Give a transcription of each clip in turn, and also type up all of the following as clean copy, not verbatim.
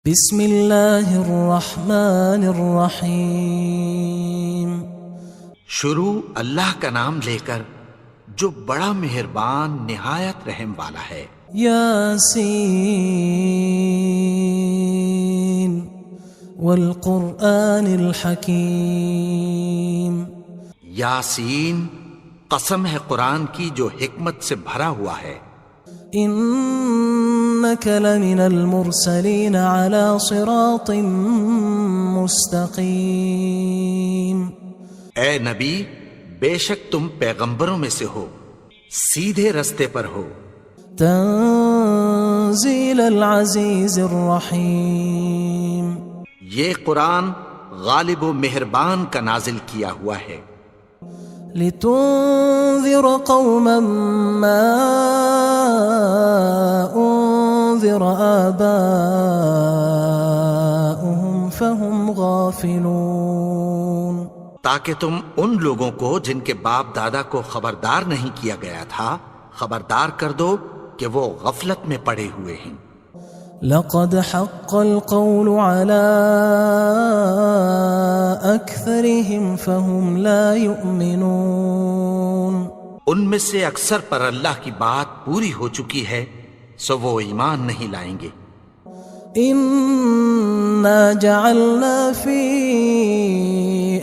بسم اللہ الرحمن الرحیم۔ شروع اللہ کا نام لے کر جو بڑا مہربان نہایت رحم والا ہے۔ یاسین والقرآن الحکیم۔ یاسین، قسم ہے قرآن کی جو حکمت سے بھرا ہوا ہے۔ انک لمن المرسلین علی صراط مستقیم۔ اے نبی، بے شک تم پیغمبروں میں سے ہو، سیدھے رستے پر ہو۔ تنزیل العزیز الرحیم۔ یہ قرآن غالب و مہربان کا نازل کیا ہوا ہے۔ لتنذر قوما ما انذر آباؤهم فهم غافلون۔ تاکہ تم ان لوگوں کو جن کے باپ دادا کو خبردار نہیں کیا گیا تھا خبردار کر دو کہ وہ غفلت میں پڑے ہوئے ہیں۔ لقد حق القول على أكثرهم فهم لا يؤمنون۔ ان میں سے اکثر پر اللہ کی بات پوری ہو چکی ہے سو وہ ایمان نہیں لائیں گے۔ إنا جعلنا في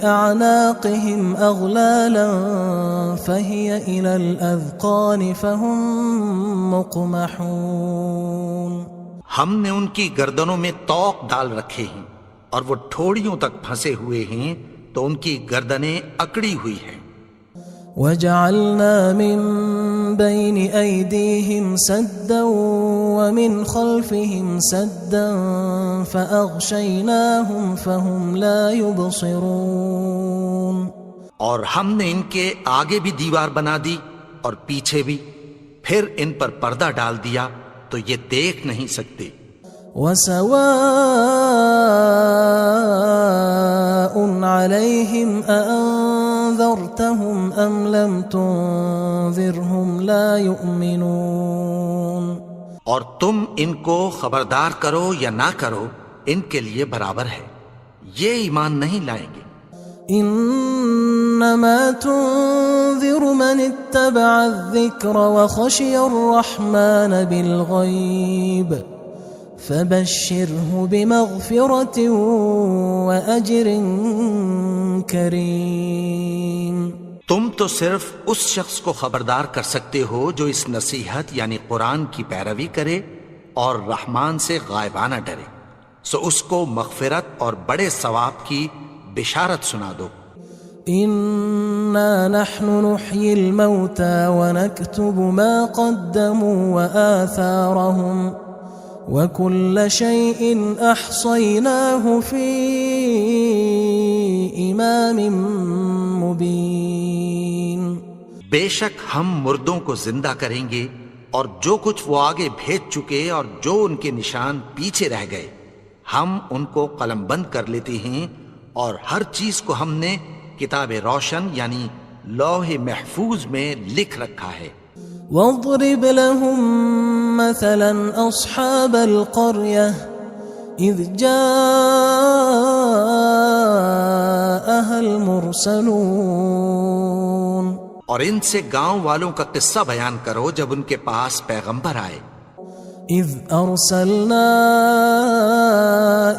أعناقهم أغلالا فهي إلى الأذقان فهم مقمحون۔ ہم نے ان کی گردنوں میں طوق ڈال رکھے ہیں اور وہ ٹھوڑیوں تک پھنسے ہوئے ہیں تو ان کی گردنیں اکڑی ہوئی ہیں۔ وجعلنا من بين أيديهم سدا ومن خلفهم سدا فأغشيناهم فهم لا يبصرون۔ اور ہم نے ان کے آگے بھی دیوار بنا دی اور پیچھے بھی، پھر ان پر پردہ ڈال دیا تو یہ دیکھ نہیں سکتے۔ وسواء عليهم أأنذرتهم أم لم تنذرهم لا يؤمنون۔ اور تم ان کو خبردار کرو یا نہ کرو ان کے لیے برابر ہے، یہ ایمان نہیں لائیں گے۔ انما تنذر من اتبع الذکر وخشی الرحمن بالغیب فبشرہ بمغفرۃ واجر کریم۔ تم تو صرف اس شخص کو خبردار کر سکتے ہو جو اس نصیحت یعنی قرآن کی پیروی کرے اور رحمان سے غائبانہ ڈرے، سو اس کو مغفرت اور بڑے ثواب کی بشارت سنا دو۔ انا نحن نحيي الموتى ونكتب ما قدموا وآثارهم وكل شيء احصيناه في امام مبين۔ بے شک ہم مردوں کو زندہ کریں گے اور جو کچھ وہ آگے بھیج چکے اور جو ان کے نشان پیچھے رہ گئے ہم ان کو قلم بند کر لیتے ہیں، اور ہر چیز کو ہم نے کتاب روشن یعنی لوح محفوظ میں لکھ رکھا ہے۔ واضرب لهم مثلا اصحاب القرية اذ جاءها المرسلون۔ اور ان سے گاؤں والوں کا قصہ بیان کرو جب ان کے پاس پیغمبر آئے۔ اذ ارسلنا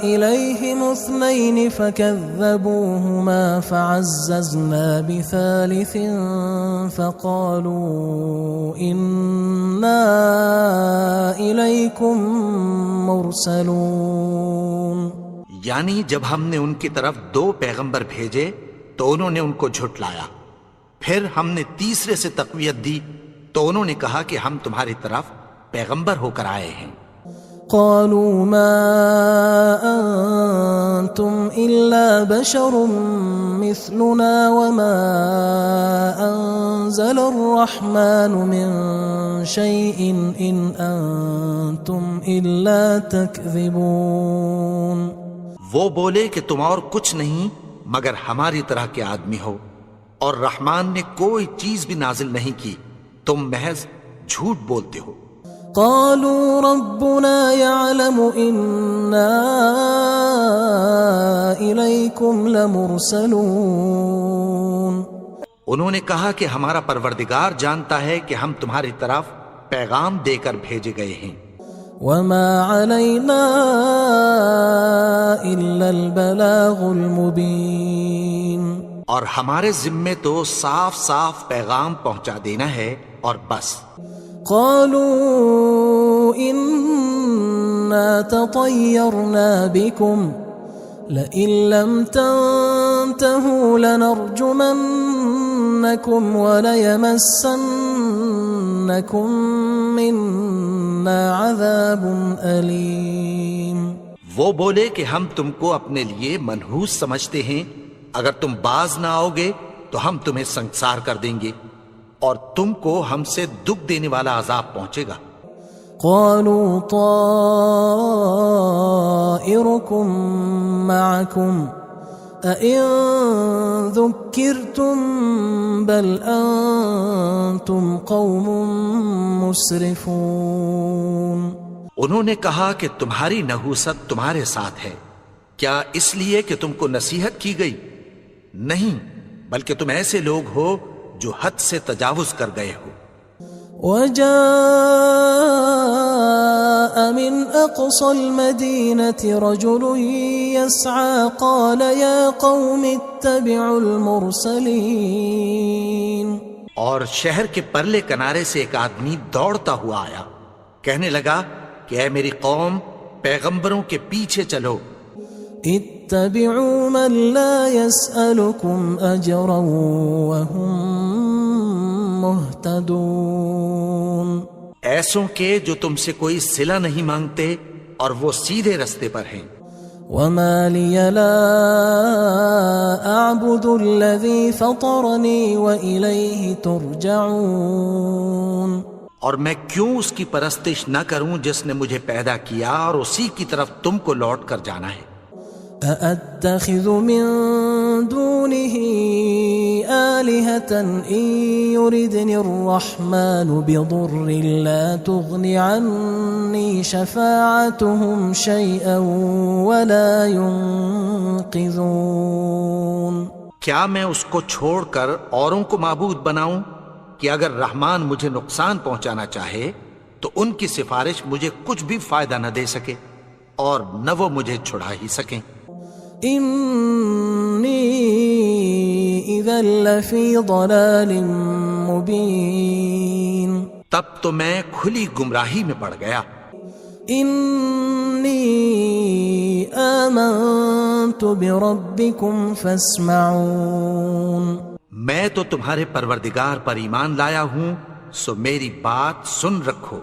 الیہم اثنین فکذبوہما فعززنا بثالث فقالوا انا الیکم مرسلون۔ یعنی جب ہم نے ان کی طرف 2 پیغمبر بھیجے تو انہوں نے ان کو جھٹلایا، پھر ہم نے تیسرے سے تقویت دی تو انہوں نے کہا کہ ہم تمہاری طرف پیغمبر ہو کر آئے ہیں۔ قالوا ما انتم الا بشر مثلنا وما انزل الرحمن من شيء ان انتم الا تكذبون۔ وہ بولے کہ تم اور کچھ نہیں مگر ہماری طرح کے آدمی ہو، اور رحمان نے کوئی چیز بھی نازل نہیں کی، تم محض جھوٹ بولتے ہو۔ قالوا ربنا يعلم إنا إليكم لمرسلون. انہوں نے کہا کہ ہمارا پروردگار جانتا ہے کہ ہم تمہاری طرف پیغام دے کر بھیجے گئے ہیں. وما علينا إلا البلاغ المبين. اور ہمارے ذمے تو صاف صاف پیغام پہنچا دینا ہے اور بس. قالوا إنا تطيرنا بكم لئن لم تنتهوا لنرجمنكم وليمسنكم منا عذاب أليم. وہ بولے کہ ہم تم کو اپنے لیے منحوس سمجھتے ہیں، اگر تم باز نہ آؤ گے تو ہم تمہیں سنسار کر دیں گے اور تم کو ہم سے دکھ دینے والا عذاب پہنچے گا. قالوا طائركم معكم أئن ذكرتم بل أنتم قوم مسرفون. انہوں نے کہا کہ تمہاری نحوست تمہارے ساتھ ہے، کیا اس لیے کہ تم کو نصیحت کی گئی؟ نہیں، بلکہ تم ایسے لوگ ہو جو حد سے تجاوز کر گئے ہو. وجاء من أقصى المدينة رجل يسعى قال يا قوم اتبعوا المرسلين. اور شہر کے پرلے کنارے سے ایک آدمی دوڑتا ہوا آیا، کہنے لگا کہ اے میری قوم، پیغمبروں کے پیچھے چلو. اتبعوا من لا يسألكم أجرا وهم مهتدون. ایسوں کے جو تم سے کوئی صلہ نہیں مانگتے اور وہ سیدھے رستے پر ہیں. وما لي لا أعبد الذي فطرني وإليه ترجعون. اور میں کیوں اس کی پرستش نہ کروں جس نے مجھے پیدا کیا اور اسی کی طرف تم کو لوٹ کر جانا ہے. أأتخذ من دونه آلهة إن يردني الرحمن بضر لا تغن عني شفاعتهم شيئا ولا ينقذون. کیا میں اس کو چھوڑ کر اوروں کو معبود بناؤں کہ اگر رحمان مجھے نقصان پہنچانا چاہے تو ان کی سفارش مجھے کچھ بھی فائدہ نہ دے سکے اور نہ وہ مجھے چھڑا ہی سکیں. انی اذا لفی ضلال مبین. تب تو میں کھلی گمراہی میں پڑ گیا. انی آمنت بربکم فاسمعون. میں تو تمہارے پروردگار پر ایمان لایا ہوں، سو میری بات سن رکھو.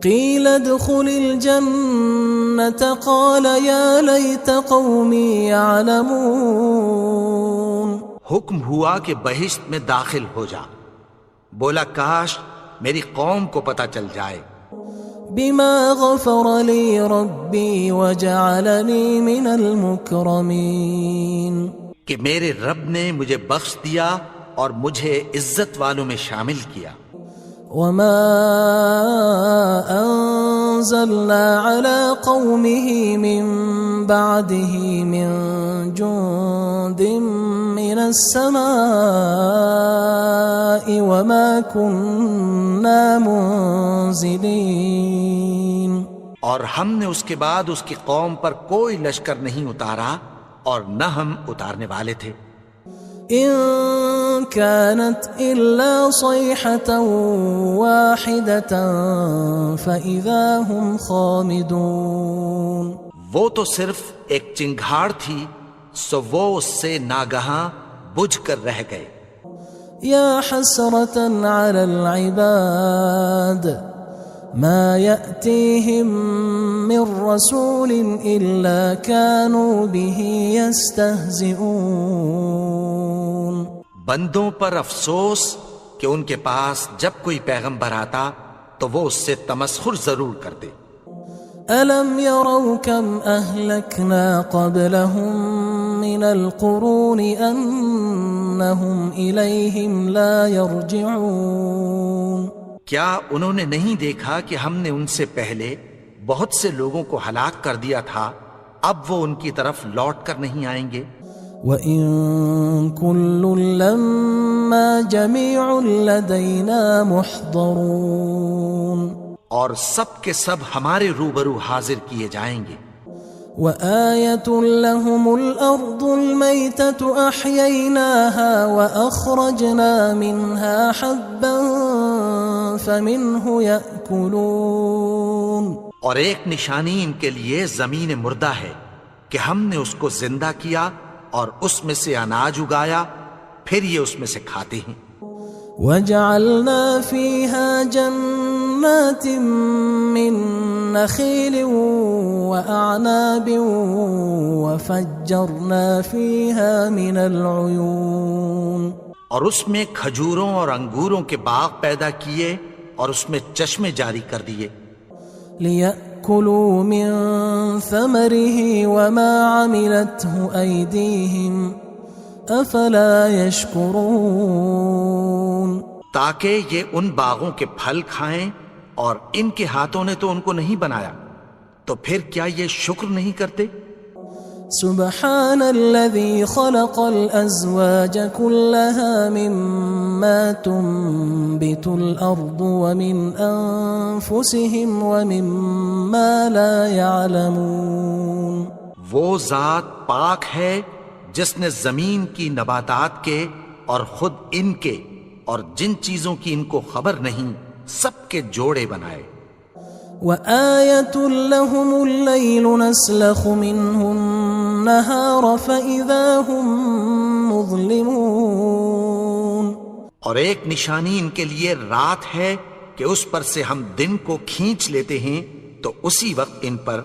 قیل ادخل الجنة قال یا لیت قومی یعلمون. حکم ہوا کہ بہشت میں داخل ہو جا. بولا کاش میری قوم کو پتہ چل جائے. بما غفر لی ربی وجعلنی من المکرمین. کہ میرے رب نے مجھے بخش دیا اور مجھے عزت والوں میں شامل کیا. وما انزلنا على قومه من بعده من جند من السماء وما كنا منزلين. اور ہم نے اس کے بعد اس کی قوم پر کوئی لشکر نہیں اتارا اور نہ ہم اتارنے والے تھے. إن كانت إلا صيحة واحدة فإذا هم خامدون. وہ تو صرف ایک چنگھاڑ تھی، سو وہ اس سے ناگہاں بجھ کر رہ گئے. يا حسرة على العباد ما يأتيهم من رسول إلا كانوا به يستهزئون. بندوں پر افسوس کہ ان کے پاس جب کوئی پیغمبر آتا تو وہ اس سے تمسخر ضرور کرتے. ألم يروا كم أهلكنا قبلهم من القرون أنهم إليهم لا يرجعون. کیا انہوں نے نہیں دیکھا کہ ہم نے ان سے پہلے بہت سے لوگوں کو ہلاک کر دیا تھا، اب وہ ان کی طرف لوٹ کر نہیں آئیں گے؟ وَإِن كُلٌّ لَمَّا جَمِيعٌ لَدَيْنَا مُحْضَرُونَ، اور سب کے سب ہمارے روبرو حاضر کیے جائیں گے۔ وَآيَةٌ لَهُمُ الْأَرْضُ الْمَيْتَةُ أَحْيَيْنَاهَا وَأَخْرَجْنَا مِنْهَا حَبًّا فَمِنْهُ يَأْكُلُونَ، اور ایک نشانی ان کے لیے زمین مردہ ہے کہ ہم نے اس کو زندہ کیا اور اس میں سے اناج اگایا، پھر یہ اس میں سے کھاتے ہیں۔ وَجَعَلْنَا فِيهَا جَنَّاتٍ مِّن نَخِيلٍ وَأَعْنَابٍ وَفَجَّرْنَا فِيهَا مِنَ الْعُيُونِ، اور اس میں کھجوروں اور انگوروں کے باغ پیدا کیے اور اس میں چشمے جاری کر دیے، لِيَأْكُلُوا مِن ثَمَرِهِ وَمَا عَمِلَتْهُ أَيْدِيهِمْ أَفَلَا يَشْكُرُونَ، تاکہ یہ ان باغوں کے پھل کھائیں، اور ان کے ہاتھوں نے تو ان کو نہیں بنایا، تو پھر کیا یہ شکر نہیں کرتے؟ سبحان الذي خلق الأزواج كلها مما تنبت الأرض ومن أنفسهم ومما لا يعلمون، وہ ذات پاک ہے جس نے زمین کی نباتات کے اور خود ان کے اور جن چیزوں کی ان کو خبر نہیں سب کے جوڑے بنائے۔ وآية لهم الليل نسلخ منه النهار فإذا هم مظلمون، اور ایک نشانی ان کے لیے رات ہے کہ اس پر سے ہم دن کو کھینچ لیتے ہیں تو اسی وقت ان پر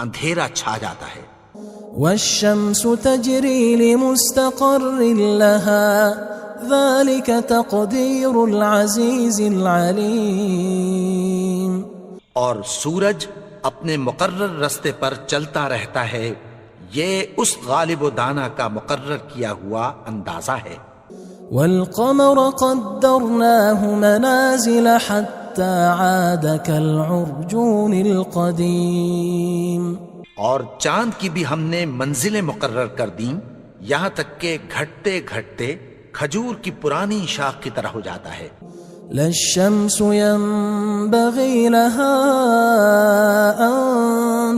اندھیرا چھا جاتا ہے۔ والشمس تجري لمستقر لها ذلك تقدير العزيز العليم، اور سورج اپنے مقرر رستے پر چلتا رہتا ہے، یہ اس غالب و دانا کا مقرر کیا ہوا اندازہ ہے۔ والقمر قدرناه منازل حتى عاد كالعرجون القديم، اور چاند کی بھی ہم نے منزلیں مقرر کر دیں، یہاں تک کہ گھٹتے گھٹتے کھجور کی پرانی شاخ کی طرح ہو جاتا ہے۔ لا الشمس ينبغي لها أن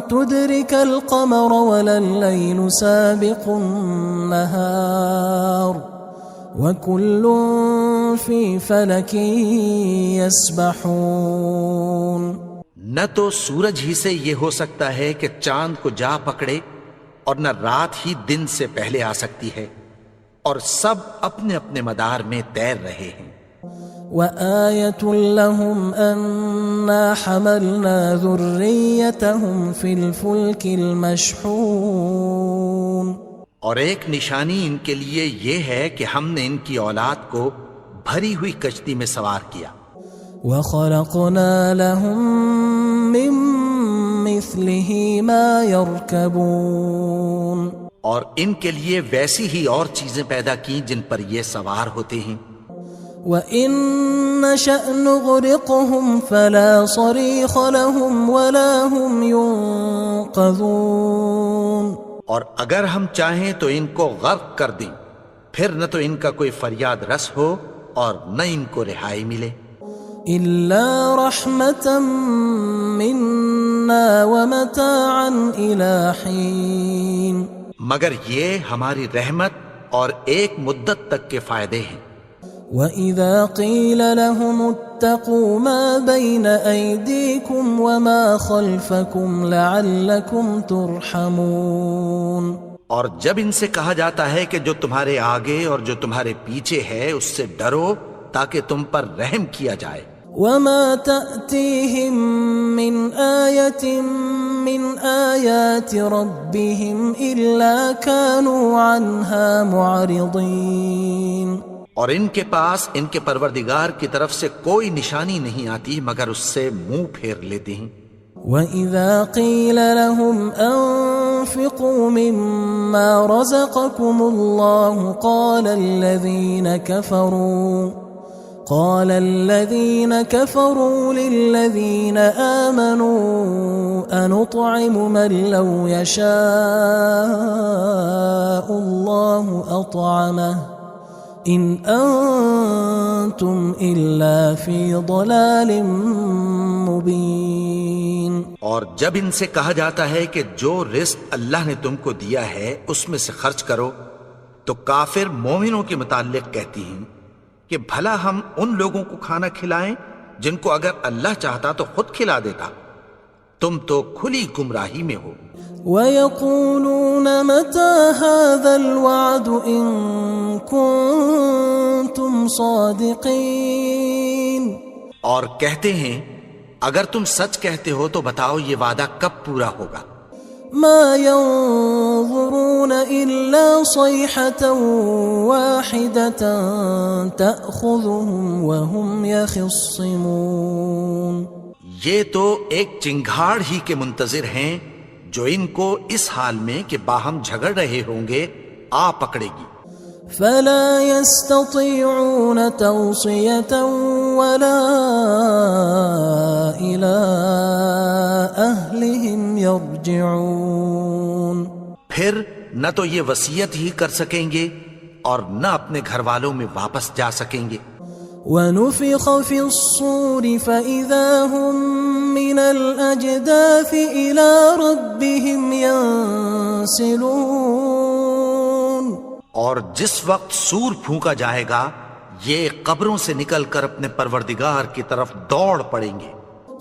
تدرك القمر ولا الليل سابق النهار وكل في فلك يسبحون، نہ تو سورج ہی سے یہ ہو سکتا ہے کہ چاند کو جا پکڑے، اور نہ رات ہی دن سے پہلے آ سکتی ہے، اور سب اپنے اپنے مدار میں تیر رہے ہیں۔ وآية لهم أنا حملنا ذريتهم في الفلك المشحون، اور ایک نشانی ان کے لیے یہ ہے کہ ہم نے ان کی اولاد کو بھری ہوئی کشتی میں سوار کیا۔ وخلقنا لهم من مثله ما يركبون، اور ان کے لیے ویسی ہی اور چیزیں پیدا کی جن پر یہ سوار ہوتے ہیں۔ وَإِن نَّشَأْ نُغْرِقْهُمْ فَلَا صَرِيخَ لَهُمْ وَلَا هُمْ يُنقَذُونَ، اور اگر ہم چاہیں تو ان کو غرق کر دیں، پھر نہ تو ان کا کوئی فریاد رس ہو اور نہ ان کو رہائی ملے۔ إِلَّا رَحْمَةً مِنَّا وَمَتَاعًا إِلَى حِينٍ، مگر یہ ہماری رحمت اور ایک مدت تک کے فائدے ہیں۔ وَإِذَا قِيلَ لَهُمُ اتَّقُوا مَا بَيْنَ أَيْدِيكُمْ وَمَا خَلْفَكُمْ لَعَلَّكُمْ تُرْحَمُونَ، اور جب ان سے کہا جاتا ہے کہ جو تمہارے آگے اور جو تمہارے پیچھے ہے اس سے ڈرو تاکہ تم پر رحم کیا جائے۔ وَمَا تَأْتِيهِم مِّنْ آيَةٍ مِّنْ آيَاتِ رَبِّهِمْ إِلَّا كَانُوا عَنْهَا مُعْرِضِينَ، اور ان کے پاس ان کے پروردگار کی طرف سے کوئی نشانی نہیں آتی مگر اس سے منہ پھیر لیتے ہیں۔ وَإِذَا قِيلَ لَهُمْ أَنفِقُوا مِمَّا رَزَقَكُمُ اللَّهُ قال الذين كفروا للذين آمنوا أنطعم من لو يشاء الله أطعمه إن أنتم إلا في ضلال مبين. اور جب ان سے کہا جاتا ہے کہ جو رزق اللہ نے تم کو دیا ہے اس میں سے خرچ کرو، تو کافر مومنوں کے متعلق کہتی ہیں کہ بھلا ہم ان لوگوں کو کھانا کھلائیں جن کو اگر اللہ چاہتا تو خود کھلا دیتا. تم تو کھلی گمراہی میں ہو. وَيَقُولُونَ مَتَى هَذَا الْوَعْدُ إِن كُنتُمْ صَادِقِينَ. اور کہتے ہیں اگر تم سچ کہتے ہو تو بتاؤ یہ وعدہ کب پورا ہوگا. ما ينظرون إلا صيحة واحدة تأخذهم وهم يخصمون. یہ تو ایک چنگھاڑ ہی کے منتظر ہیں جو ان کو اس حال میں کہ باہم جھگڑ رہے ہوں گے آ پکڑے گی. فلا يستطيعون توصية ولا إلى أهلهم يرجعون. پھر نہ تو یہ وصیت ہی کر سکیں گے اور نہ اپنے گھر والوں میں واپس جا سکیں گے. ونفخ في الصور فإذا هم من الأجداث إلى ربهم ينسلون. اور جس وقت سور پھونکا جائے گا یہ قبروں سے نکل کر اپنے پروردگار کی طرف دوڑ پڑیں گے.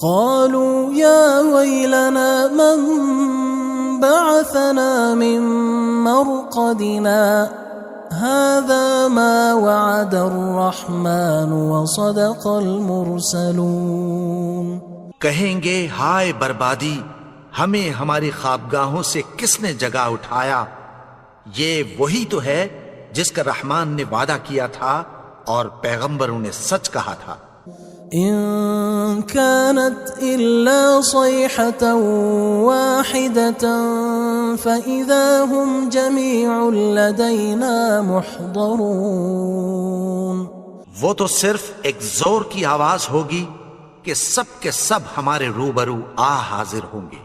قالوا يا ويلنا من بعثنا من مرقدنا هذا ما وعد الرحمن وصدق المرسلون. کہیں گے ہائے بربادی، ہمیں ہماری خوابگاہوں سے کس نے جگا اٹھایا. یہ وہی تو ہے جس کا رحمان نے وعدہ کیا تھا اور پیغمبروں نے سچ کہا تھا. إن كانت إلا صيحة واحدة فإذا هم جميع لدينا محضرون. وہ تو صرف ایک زور کی آواز ہوگی کہ سب کے سب ہمارے روبرو آ حاضر ہوں گے.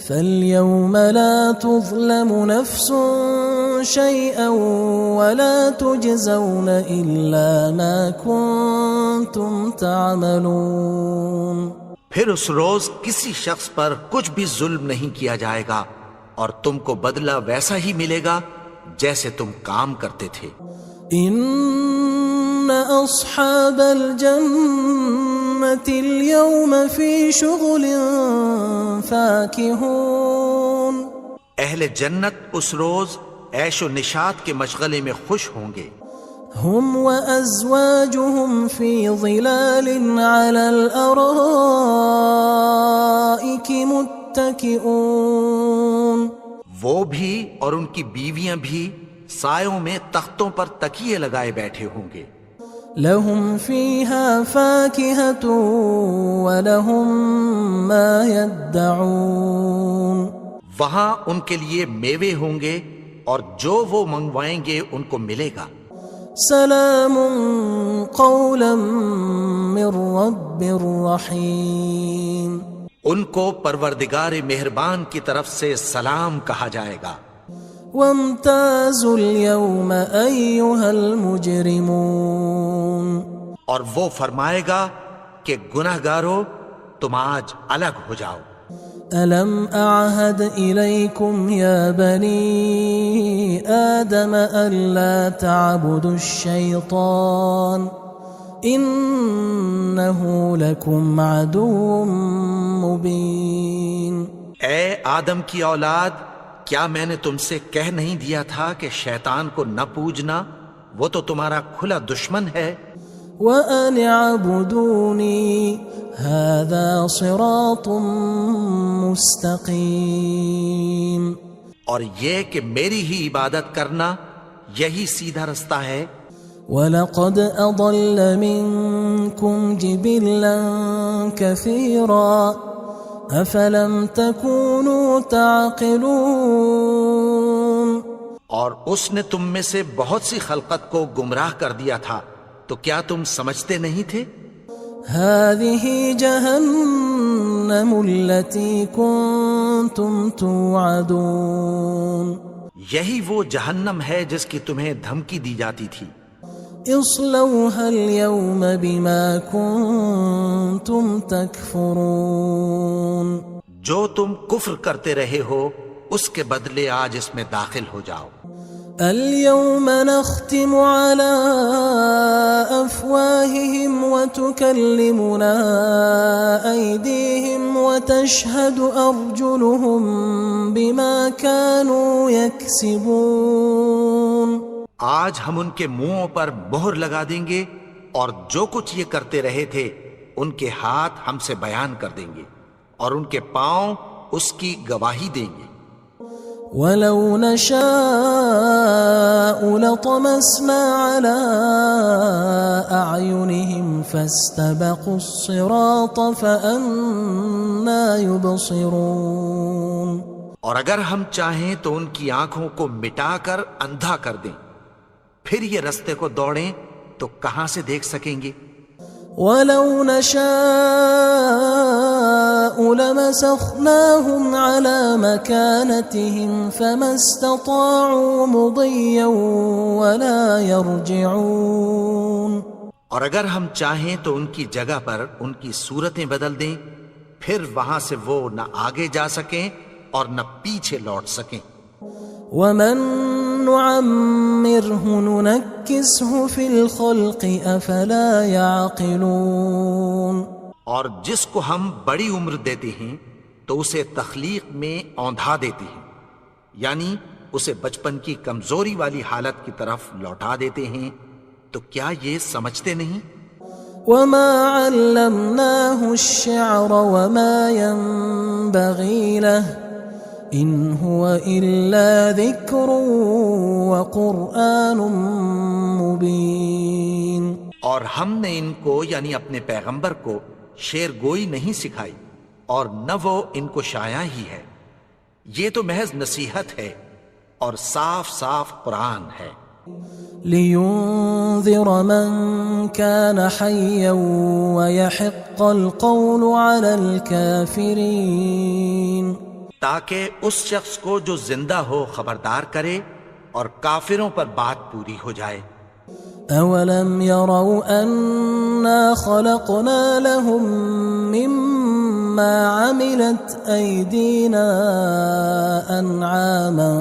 فاليوم لا تظلم نفس شيئا ولا تجزون إلا ما كنتم تعملون. پھر اس روز کسی شخص پر کچھ بھی ظلم نہیں کیا جائے گا اور تم کو بدلہ ویسا ہی ملے گا جیسے تم کام کرتے تھے. ان اصحاب الجنة اليوم في شغل فاكهون. اہل جنت اس روز عیش و نشاط کے مشغلے میں خوش ہوں گے. هم وأزواجهم في ظلال على الأرائك متكئون. وہ بھی اور ان کی بیویاں بھی سایوں میں تختوں پر تکیے لگائے بیٹھے ہوں گے. لهم فيها فاكهة ولهم ما يدعون. وہاں ان کے لیے میوے ہوں گے اور جو وہ منگوائیں گے ان کو ملے گا. سلام قولا من رب رحیم. ان کو پروردگار مہربان کی طرف سے سلام کہا جائے گا. وامتازوا اليوم أيها المجرمون. اور وہ فرمائے گا کہ گناہگارو تم آج الگ ہو جاؤ. ألم أعهد إليكم يا بني آدم ألا تعبدوا الشيطان إنه لكم عدو مبين. اے آدم کی اولاد، کیا میں نے تم سے کہہ نہیں دیا تھا کہ شیطان کو نہ پوجنا، وہ تو تمہارا کھلا دشمن ہے. وَأَنِ اعْبُدُونِي هَذَا صِرَاطٌ مُسْتَقِيمٌ. اور یہ کہ میری ہی عبادت کرنا یہی سیدھا رستہ ہے. وَلَقَدْ أَضَلَّ مِنْكُمْ جِبِلًّا كَثِيرًا أَفَلَمْ تَكُونُوا تَعْقِلُونَ. اور اس نے تم میں سے بہت سی خلقت کو گمراہ کر دیا تھا، تو کیا تم سمجھتے نہیں تھے؟ هذه جهنم التي كنتم توعدون یہی وہ جہنم ہے جس کی تمہیں دھمکی دی جاتی تھی۔ اصلوها اليوم بما كنتم تكفرون جو تم کفر کرتے رہے ہو اس کے بدلے آج اس میں داخل ہو جاؤ۔ اليوم نختم على أفواههم وتكلمنا أيديهم وتشهد أرجلهم بما كانوا يكسبون آج ہم ان کے منہوں پر مہر لگا دیں گے اور جو کچھ یہ کرتے رہے تھے ان کے ہاتھ ہم سے بیان کر دیں گے اور ان کے پاؤں اس کی گواہی دیں گے۔ وَلَوْ نَشَاءُ لَطَمَسْنَا عَلَىٰ أَعْيُنِهِمْ فَاسْتَبَقُوا الصِّرَاطَ فَأَنَّىٰ يُبْصِرُونَ اور اگر ہم چاہیں تو ان کی آنکھوں کو مٹا کر اندھا کر دیں، پھر یہ رستے کو دوڑیں تو کہاں سے دیکھ سکیں گے؟ وَلَوْ نَشَاءُ لَمَسَخْنَاهُمْ عَلَىٰ مَكَانَتِهِمْ فَمَا اسْتَطَاعُوا مُضِيًّا وَلَا يَرْجِعُونَ اور اگر ہم چاہیں تو ان کی جگہ پر ان کی صورتیں بدل دیں، پھر وہاں سے وہ نہ آگے جا سکیں اور نہ پیچھے لوٹ سکیں۔ وَمَن نُعَمِّرْهُ نُنَكِّسْهُ فِي الْخَلْقِ أَفَلَا يَعْقِلُونَ اور جس کو ہم بڑی عمر دیتے ہیں تو اسے تخلیق میں اوندھا دیتے ہیں، یعنی اسے بچپن کی کمزوری والی حالت کی طرف لوٹا دیتے ہیں، تو کیا یہ سمجھتے نہیں؟ وَمَا عَلَّمْنَاهُ الشِّعْرَ وَمَا يَنبَغِي لَهُ إِنْ هُوَ إِلَّا ذِكْرٌ وَقُرْآنٌ مُبِينٌ اور ہم نے ان کو یعنی اپنے پیغمبر کو شعر گوئی نہیں سکھائی اور نہ وہ ان کو شایع ہی ہے، یہ تو محض نصیحت ہے اور صاف صاف قرآن ہے۔ لِيُنذِرَ مَن كَانَ حَيًّا وَيَحِقَّ الْقَوْلُ عَلَى الْكَافِرِينَ تاکہ اس شخص کو جو زندہ ہو خبردار کرے اور کافروں پر بات پوری ہو جائے۔ أَوَلَمْ يَرَوْا أَنَّا خَلَقْنَا لَهُم مِّمَّا عَمِلَتْ أَيْدِينَا أَنْعَامًا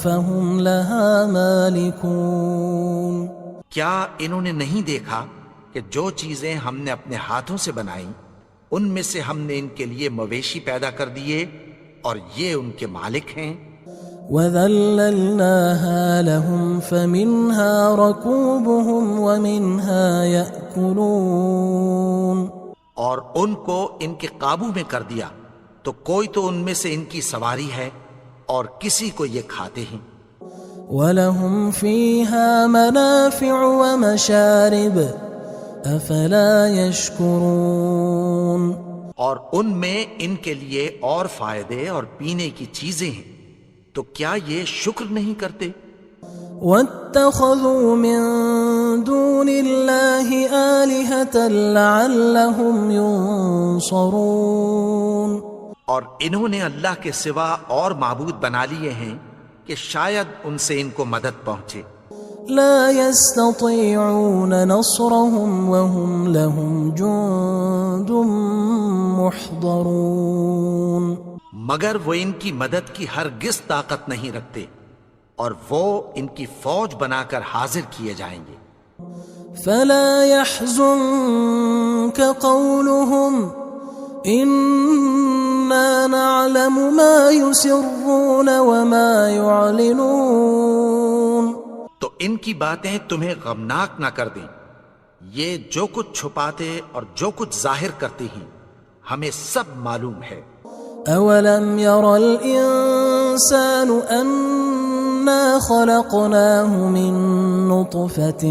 فَهُمْ لَهَا مَالِكُونَ کیا انہوں نے نہیں دیکھا کہ جو چیزیں ہم نے اپنے ہاتھوں سے بنائیں ان میں سے ہم نے ان کے لیے مویشی پیدا کر دیے اور یہ ان کے مالک ہیں۔ وَذَلَّلْنَاهَا لَهُمْ فَمِنْهَا رَكُوبُهُمْ وَمِنْهَا يَأْكُلُونَ اور ان کو ان کے قابو میں کر دیا تو کوئی تو ان میں سے ان کی سواری ہے اور کسی کو یہ کھاتے ہیں۔ وَلَهُمْ فِيهَا مَنَافِعُ وَمَشَارِبُ أَفَلَا يَشْكُرُونَ اور ان میں ان کے لیے اور فائدے اور پینے کی چیزیں ہیں، تو کیا یہ شکر نہیں کرتے؟ وَاتَّخَذُوا مِن دُونِ اللَّهِ آلِهَةً لَعَلَّهُمْ يُنصَرُونَ اور انہوں نے اللہ کے سوا اور معبود بنا لیے ہیں کہ شاید ان سے ان کو مدد پہنچے۔ لا يستطيعون نصرهم وهم لهم جند محضرون مگر وہ ان کی مدد کی ہرگز طاقت نہیں رکھتے اور وہ ان کی فوج بنا کر حاضر کیے جائیں گے۔ فلا يحزنك قولهم إنا نعلم ما يسرون وما يعلنون تو ان کی باتیں تمہیں غمناک نہ کر دیں، یہ جو کچھ چھپاتے اور جو کچھ ظاہر کرتے ہیں ہمیں سب معلوم ہے۔ أولم ير الإنسان أنا خلقناه من نطفة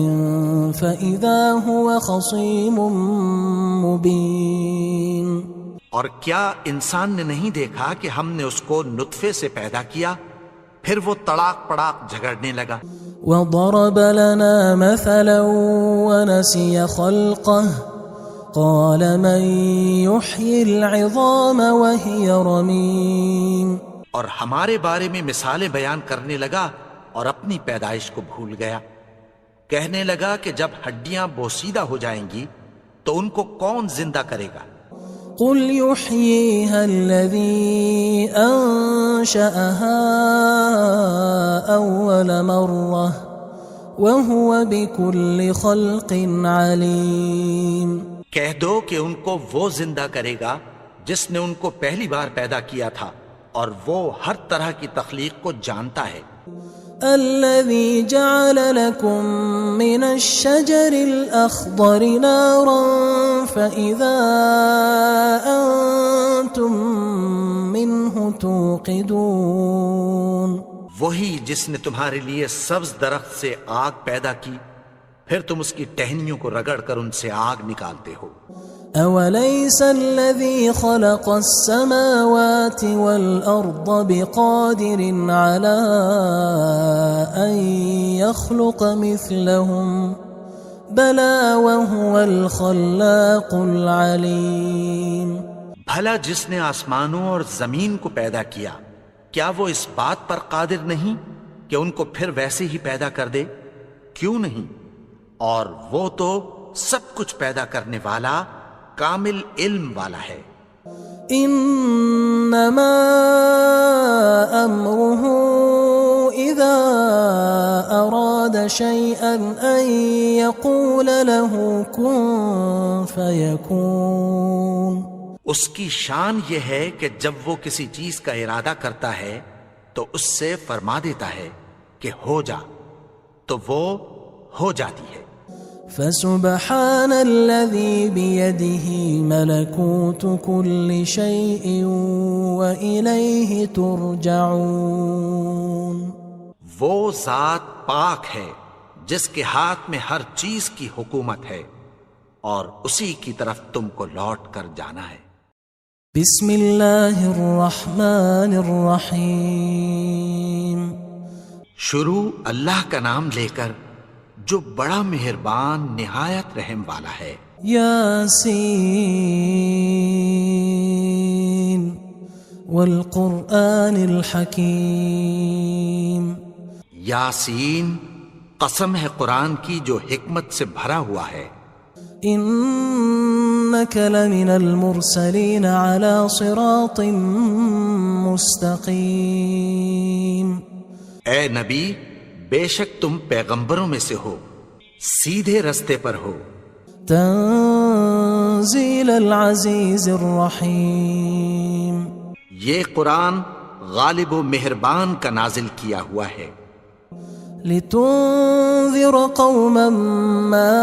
فإذا هو خصيم مبين اور کیا انسان نے نہیں دیکھا کہ ہم نے اس کو نطفے سے پیدا کیا، پھر وہ تڑاک پڑاک جھگڑنے لگا۔ وضرب لنا مثلا ونسي خلقه قال من يحيي العظام وهي رميم. اور ہمارے بارے میں مثالیں بیان کرنے لگا اور اپنی پیدائش کو بھول گیا. کہنے لگا کہ جب ہڈیاں بوسیدہ ہو جائیں گی تو ان کو کون زندہ کرے گا؟ قل يحييها الذي أنشأها أول مرة وهو بكل خلق عليم. کہہ دو کہ ان کو وہ زندہ کرے گا جس نے ان کو پہلی بار پیدا کیا تھا اور وہ ہر طرح کی تخلیق کو جانتا ہے. الذي جعل لكم من الشجر الأخضر نارا فإذا أنتم منه توقدون. وہی جس نے تمہارے لیے سبز درخت سے آگ پیدا کی پھر تم اس کی ٹہنیوں کو رگڑ کر ان سے آگ نکالتے ہو. أوليس الذي خلق السماوات والأرض بقادر على أن يخلق مثلهم بلى وهو الخلاق العليم. بھلا جس نے آسمانوں اور زمین کو پیدا کیا کیا وہ اس بات پر قادر نہیں کہ ان کو پھر ویسے ہی پیدا کر دے؟ کیوں نہیں؟ اور وہ تو سب کچھ پیدا کرنے والا کامل علم والا ہے. انما امره اذا اراد شيئا ان يقول له كن فيكون. اس کی شان یہ ہے کہ جب وہ کسی چیز کا ارادہ کرتا ہے تو اس سے فرما دیتا ہے کہ ہو جا تو وہ ہو جاتی ہے. فسبحان الذي بيده ملكوت كل شيء وإليه ترجعون. وہ ذات پاک ہے جس کے ہاتھ میں ہر چیز کی حکومت ہے اور اسی کی طرف تم کو لوٹ کر جانا ہے. بسم اللہ الرحمن الرحیم. شروع اللہ کا نام لے کر جو بڑا مہربان نہایت رحم والا ہے. یاسین والقرآن الحکیم. یاسین قسم ہے قرآن کی جو حکمت سے بھرا ہوا ہے. انک لمن المرسلین علی صراط مستقیم. اے نبی بے شک تم پیغمبروں میں سے ہو سیدھے رستے پر ہو. تنزیل العزیز الرحیم. یہ قرآن غالب و مہربان کا نازل کیا ہوا ہے. لتنذر قوما ما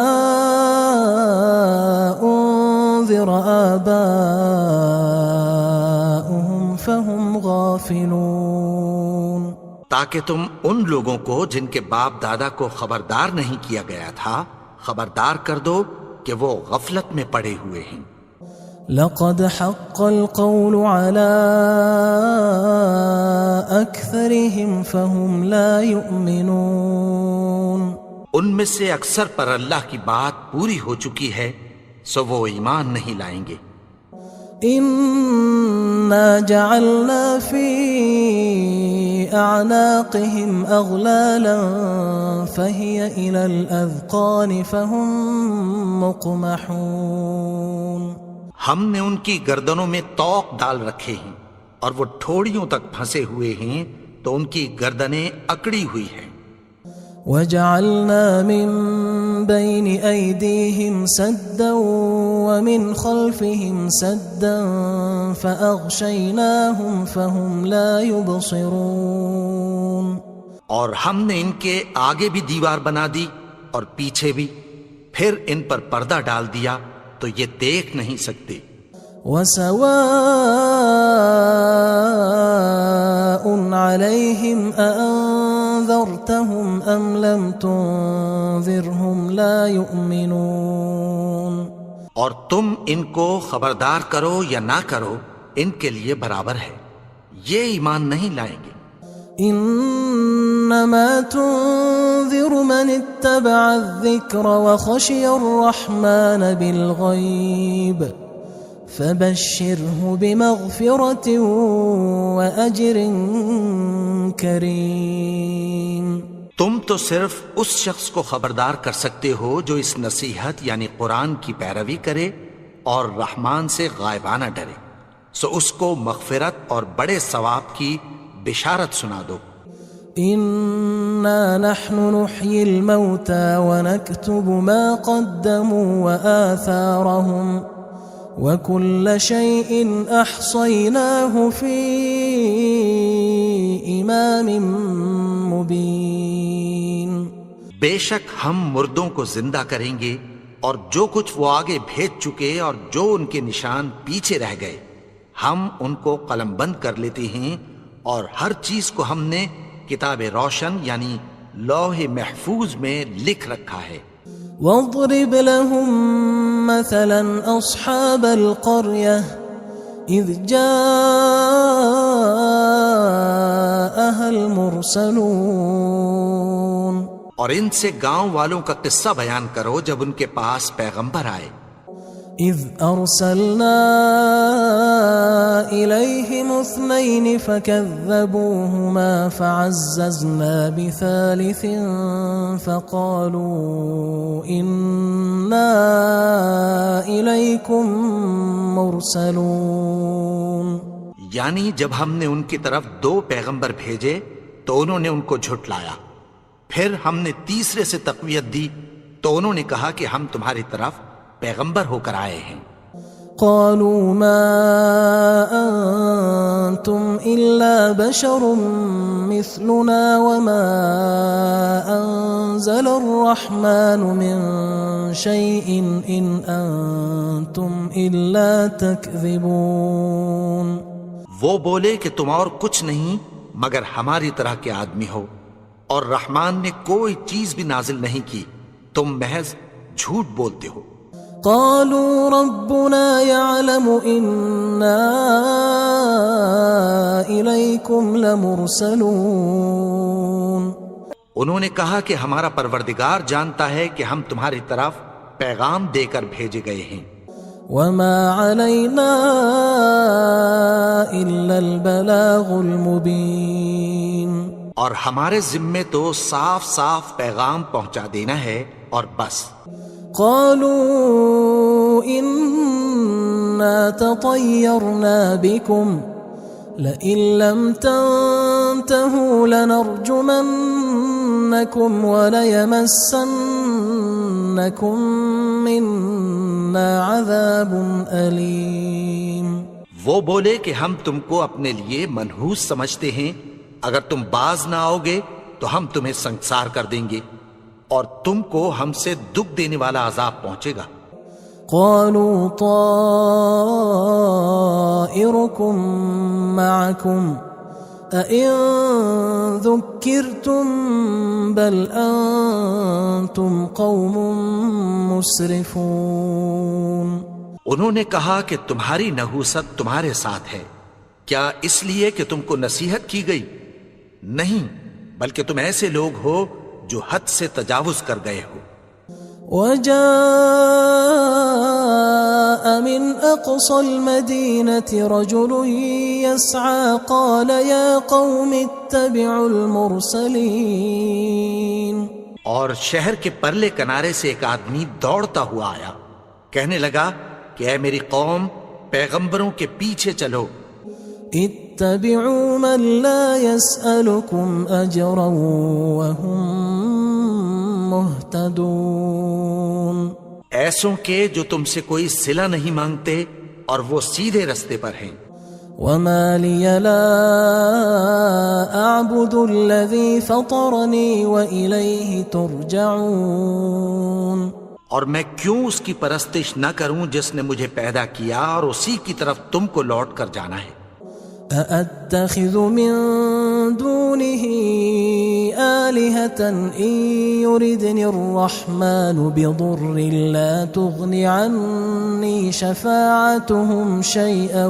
انذر آباؤهم فهم غافلون. تاکہ تم ان لوگوں کو جن کے باپ دادا کو خبردار نہیں کیا گیا تھا خبردار کر دو کہ وہ غفلت میں پڑے ہوئے ہیں. لقد حق القول على أكثرهم فهم لا يؤمنون. ان میں سے اکثر پر اللہ کی بات پوری ہو چکی ہے سو وہ ایمان نہیں لائیں گے. إنا جعلنا في أعناقهم أغلالا فهي إلى الأذقان فهم مقمحون. ہم نے ان کی گردنوں میں طوق ڈال رکھے ہیں اور وہ ٹھوڑیوں تک پھنسے ہوئے ہیں تو ان کی گردنیں اکڑی ہوئی ہیں. وجعلنا من بين أيديهم سدا ومن خلفهم سدا فأغشيناهم فهم لا يبصرون. اور ہم نے ان کے آگے بھی دیوار بنا دی اور پیچھے بھی پھر ان پر پردہ ڈال دیا تو یہ دیکھ نہیں سکتے. وسواء عليهم أأنذرتهم أم لم تنذرهم لا يؤمنون. اور تم ان کو خبردار کرو یا نہ کرو ان کے لیے برابر ہے یہ ایمان نہیں لائیں گے. إنا إنما تنذر من اتبع الذكر وخشي الرحمن بالغيب فبشره بمغفرة وأجر كريم۔ تم تو صرف اس شخص کو خبردار کر سکتے ہو جو اس نصیحت یعنی قرآن کی پیروی کرے اور رحمان سے غائبانہ ڈرے، سو اس کو مغفرت اور بڑے ثواب کی بشارت سنا دو۔ إنا نحن نحيي الموتى ونكتب ما قدموا وآثارهم وكل شيء أحصيناه في إمام مبين۔ بے شک ہم مردوں کو زندہ کریں گے اور جو کچھ وہ آگے بھیج چکے اور جو ان کے نشان پیچھے رہ گئے ہم ان کو قلم بند کر لیتے ہیں، اور ہر چیز کو ہم نے کتاب روشن یعنی لوح محفوظ میں لکھ رکھا ہے۔ واضرب لهم مثلا أصحاب القرية إذ جاءها المرسلون، اور ان سے گاؤں والوں کا قصہ بیان کرو جب ان کے پاس پیغمبر آئے۔ إذ أرسلنا إليهم 2 فكذبوهما فعززنا بثالث فقالوا إنا إليكم مرسلون۔ یعنی جب ہم نے ان کی طرف 2 پیغمبر بھیجے تو انہوں نے ان کو جھٹلایا، پھر ہم نے تیسرے سے تقویت دی تو انہوں نے کہا کہ ہم تمہاری طرف پیغمبر ہو کر آئے ہیں۔ قالوا ما أنتم إلا بشر مثلنا وما أنزل الرحمن من شيء إن أنتم إلا تكذبون۔ وہ بولے کہ تم اور کچھ نہیں مگر ہماری طرح کے آدمی ہو، اور رحمان نے کوئی چیز بھی نازل نہیں کی، تم محض جھوٹ بولتے ہو۔ قالوا ربنا يعلم إنا إليكم لمرسلون۔ انہوں نے کہا کہ ہمارا پروردگار جانتا ہے کہ ہم تمہاری طرف پیغام دے کر بھیجے گئے ہیں۔ وما علينا إلا البلاغ المبين۔ اور ہمارے ذمے تو صاف صاف پیغام پہنچا دینا ہے اور بس۔ قالوا إنا تطيرنا بكم لئن لم تنتهوا لنرجمنكم وليمسنكم منا عذاب أليم۔ وہ بولے کہ ہم تم کو اپنے لیے منحوس سمجھتے ہیں، اگر تم باز نہ آؤ گے تو ہم تمہیں سنگسار کر دیں گے اور تم کو ہم سے دکھ دینے والا عذاب پہنچے گا۔ قالوا طائركم معكم أئن ذكرتم بل أنتم قوم مسرفون۔ انہوں نے کہا کہ تمہاری نحوست تمہارے ساتھ ہے، کیا اس لیے کہ تم کو نصیحت کی گئی؟ نہیں، بلکہ تم ایسے لوگ ہو جو حد سے تجاوز کر گئے ہو۔ وجاء من أقصى المدينة رجل يسعى قال يا قوم اتبعوا المرسلين۔ اور شہر کے پرلے کنارے سے ایک آدمی دوڑتا ہوا آیا، کہنے لگا کہ اے میری قوم، پیغمبروں کے پیچھے چلو۔ اتبعوا من لا يسألكم أجرا وهم مهتدون۔ ایسوں کے جو تم سے کوئی صلہ نہیں مانگتے اور وہ سیدھے رستے پر ہیں۔ وما لي لا أعبد الذي فطرني وإليه ترجعون۔ اور میں کیوں اس کی پرستش نہ کروں جس نے مجھے پیدا کیا اور اسی کی طرف تم کو لوٹ کر جانا ہے۔ أأتخذ من دونه آلهة إن يردني الرحمن بضر لا تغن عني شفاعتهم شيئا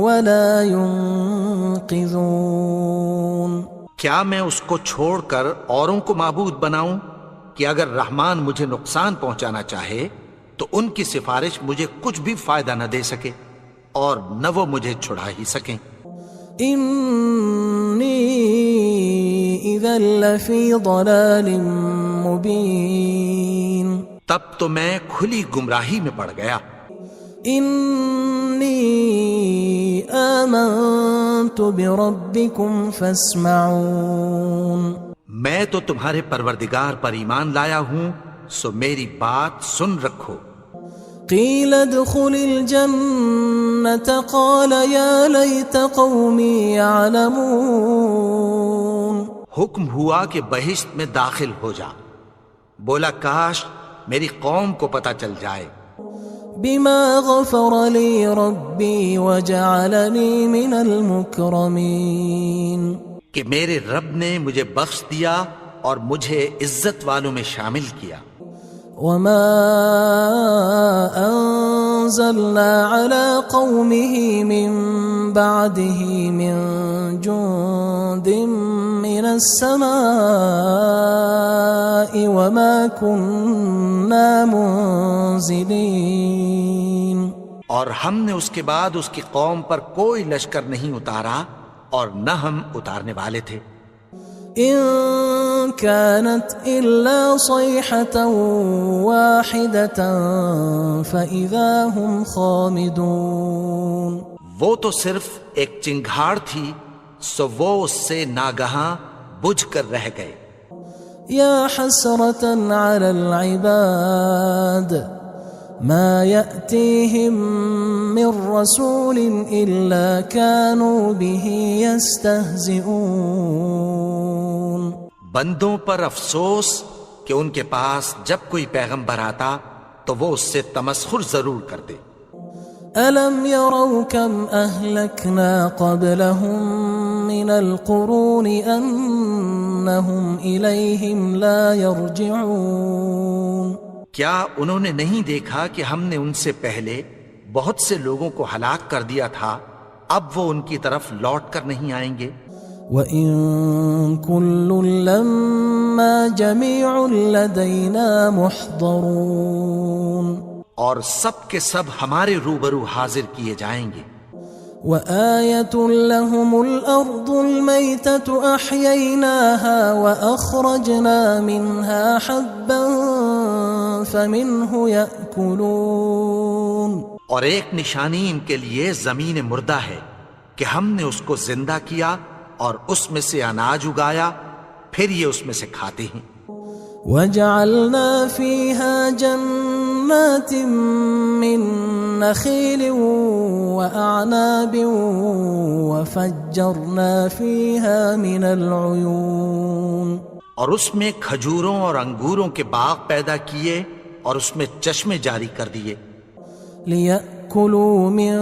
ولا ينقذون۔ کیا میں اس کو چھوڑ کر اوروں کو معبود بناؤں کہ اگر رحمان مجھے نقصان پہنچانا چاہے تو ان کی سفارش مجھے کچھ بھی فائدہ نہ دے سکے اور نہ وہ مجھے چھڑا ہی سکیں۔ انی اذا لفی ضلال مبین، تب تو میں کھلی گمراہی میں پڑ گیا۔ انی آمنت بربکم فاسمعون، میں تو تمہارے پروردگار پر ایمان لایا ہوں، سو میری بات سن رکھو۔ قیل ادخل الجنة قال یا لیت قومی یعلمون، حکم ہوا کہ بہشت میں داخل ہو جا، بولا کاش میری قوم کو پتہ چل جائے۔ بما غفر لی ربی وجعلنی من المکرمین، کہ میرے رب نے مجھے بخش دیا اور مجھے عزت والوں میں شامل کیا۔ وما انزلنا على قومه من بعده من جند من السماء وما كنا منزلين، اور ہم نے اس کے بعد اس کی قوم پر کوئی لشکر نہیں اتارا اور نہ ہم اتارنے والے تھے۔ ان كانت الا صيحة واحدة فاذا هم خامدون، وہ تو صرف ایک چنگھاڑ تھی، سو وہ اس سے ناگہاں بجھ کر رہ گئے۔ یا حسرة على العباد ما يأتيهم من رسول إلا كانوا به يستهزئون، بندوں پر افسوس کہ ان کے پاس جب کوئی پیغمبر آتا تو وہ اس سے تمسخر ضرور کرتے۔ ألم يروا كم أهلكنا قبلهم من القرون أنهم إليهم لا يرجعون، کیا انہوں نے نہیں دیکھا کہ ہم نے ان سے پہلے بہت سے لوگوں کو ہلاک کر دیا تھا، اب وہ ان کی طرف لوٹ کر نہیں آئیں گے۔ وَإِن كُلٌّ لَمَّا جَمِيعٌ لَدَيْنَا مُحْضَرُونَ، اور سب کے سب ہمارے روبرو حاضر کیے جائیں گے۔ وَآيَةٌ لَهُمُ الْأَرْضُ الْمَيْتَةُ أَحْيَيْنَاهَا وَأَخْرَجْنَا مِنْهَا حَبًّا فَمِنْهُ يَأْكُلُونَ، اور ایک نشانی ان کے لیے زمین مردہ ہے کہ ہم نے اس کو زندہ کیا اور اس میں سے اناج اگایا، پھر یہ اس میں سے کھاتے ہیں۔ وَجَعَلْنَا فِيهَا جَنَّاتٍ مِّن نَخِيلٍ وَأَعْنَابٍ وَفَجَّرْنَا فِيهَا مِنَ الْعُيُونِ، اور اس میں کھجوروں اور انگوروں کے باغ پیدا کیے اور اس میں چشمے جاری کر دیے۔ لِيَأْكُلُوا مِن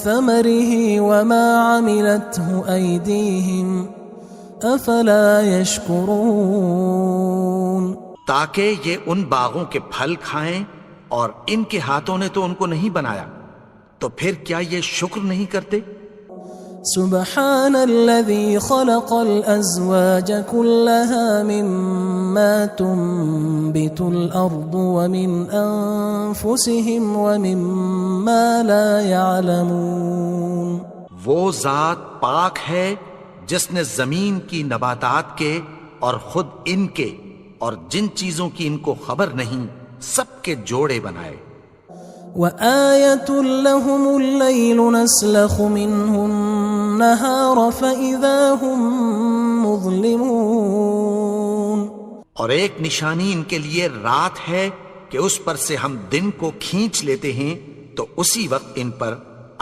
ثَمَرِهِ وَمَا عَمِلَتْهُ أَيْدِيهِمْ أَفَلَا يَشْكُرُونَ، تاکہ یہ ان باغوں کے پھل کھائیں اور ان کے ہاتھوں نے تو ان کو نہیں بنایا، تو پھر کیا یہ شکر نہیں کرتے؟ سبحان الذي خلق الأزواج كلها مما تنبت الأرض ومن أنفسهم ومما لا يعلمون، وہ ذات پاک ہے جس نے زمین کی نباتات کے اور خود ان کے اور جن چیزوں کی ان کو خبر نہیں سب کے جوڑے بنائے۔ وآية لهم الليل نسلخ منه النهار فإذا هم مظلمون، اور ایک نشانی ان کے لیے رات ہے کہ اس پر سے ہم دن کو کھینچ لیتے ہیں تو اسی وقت ان پر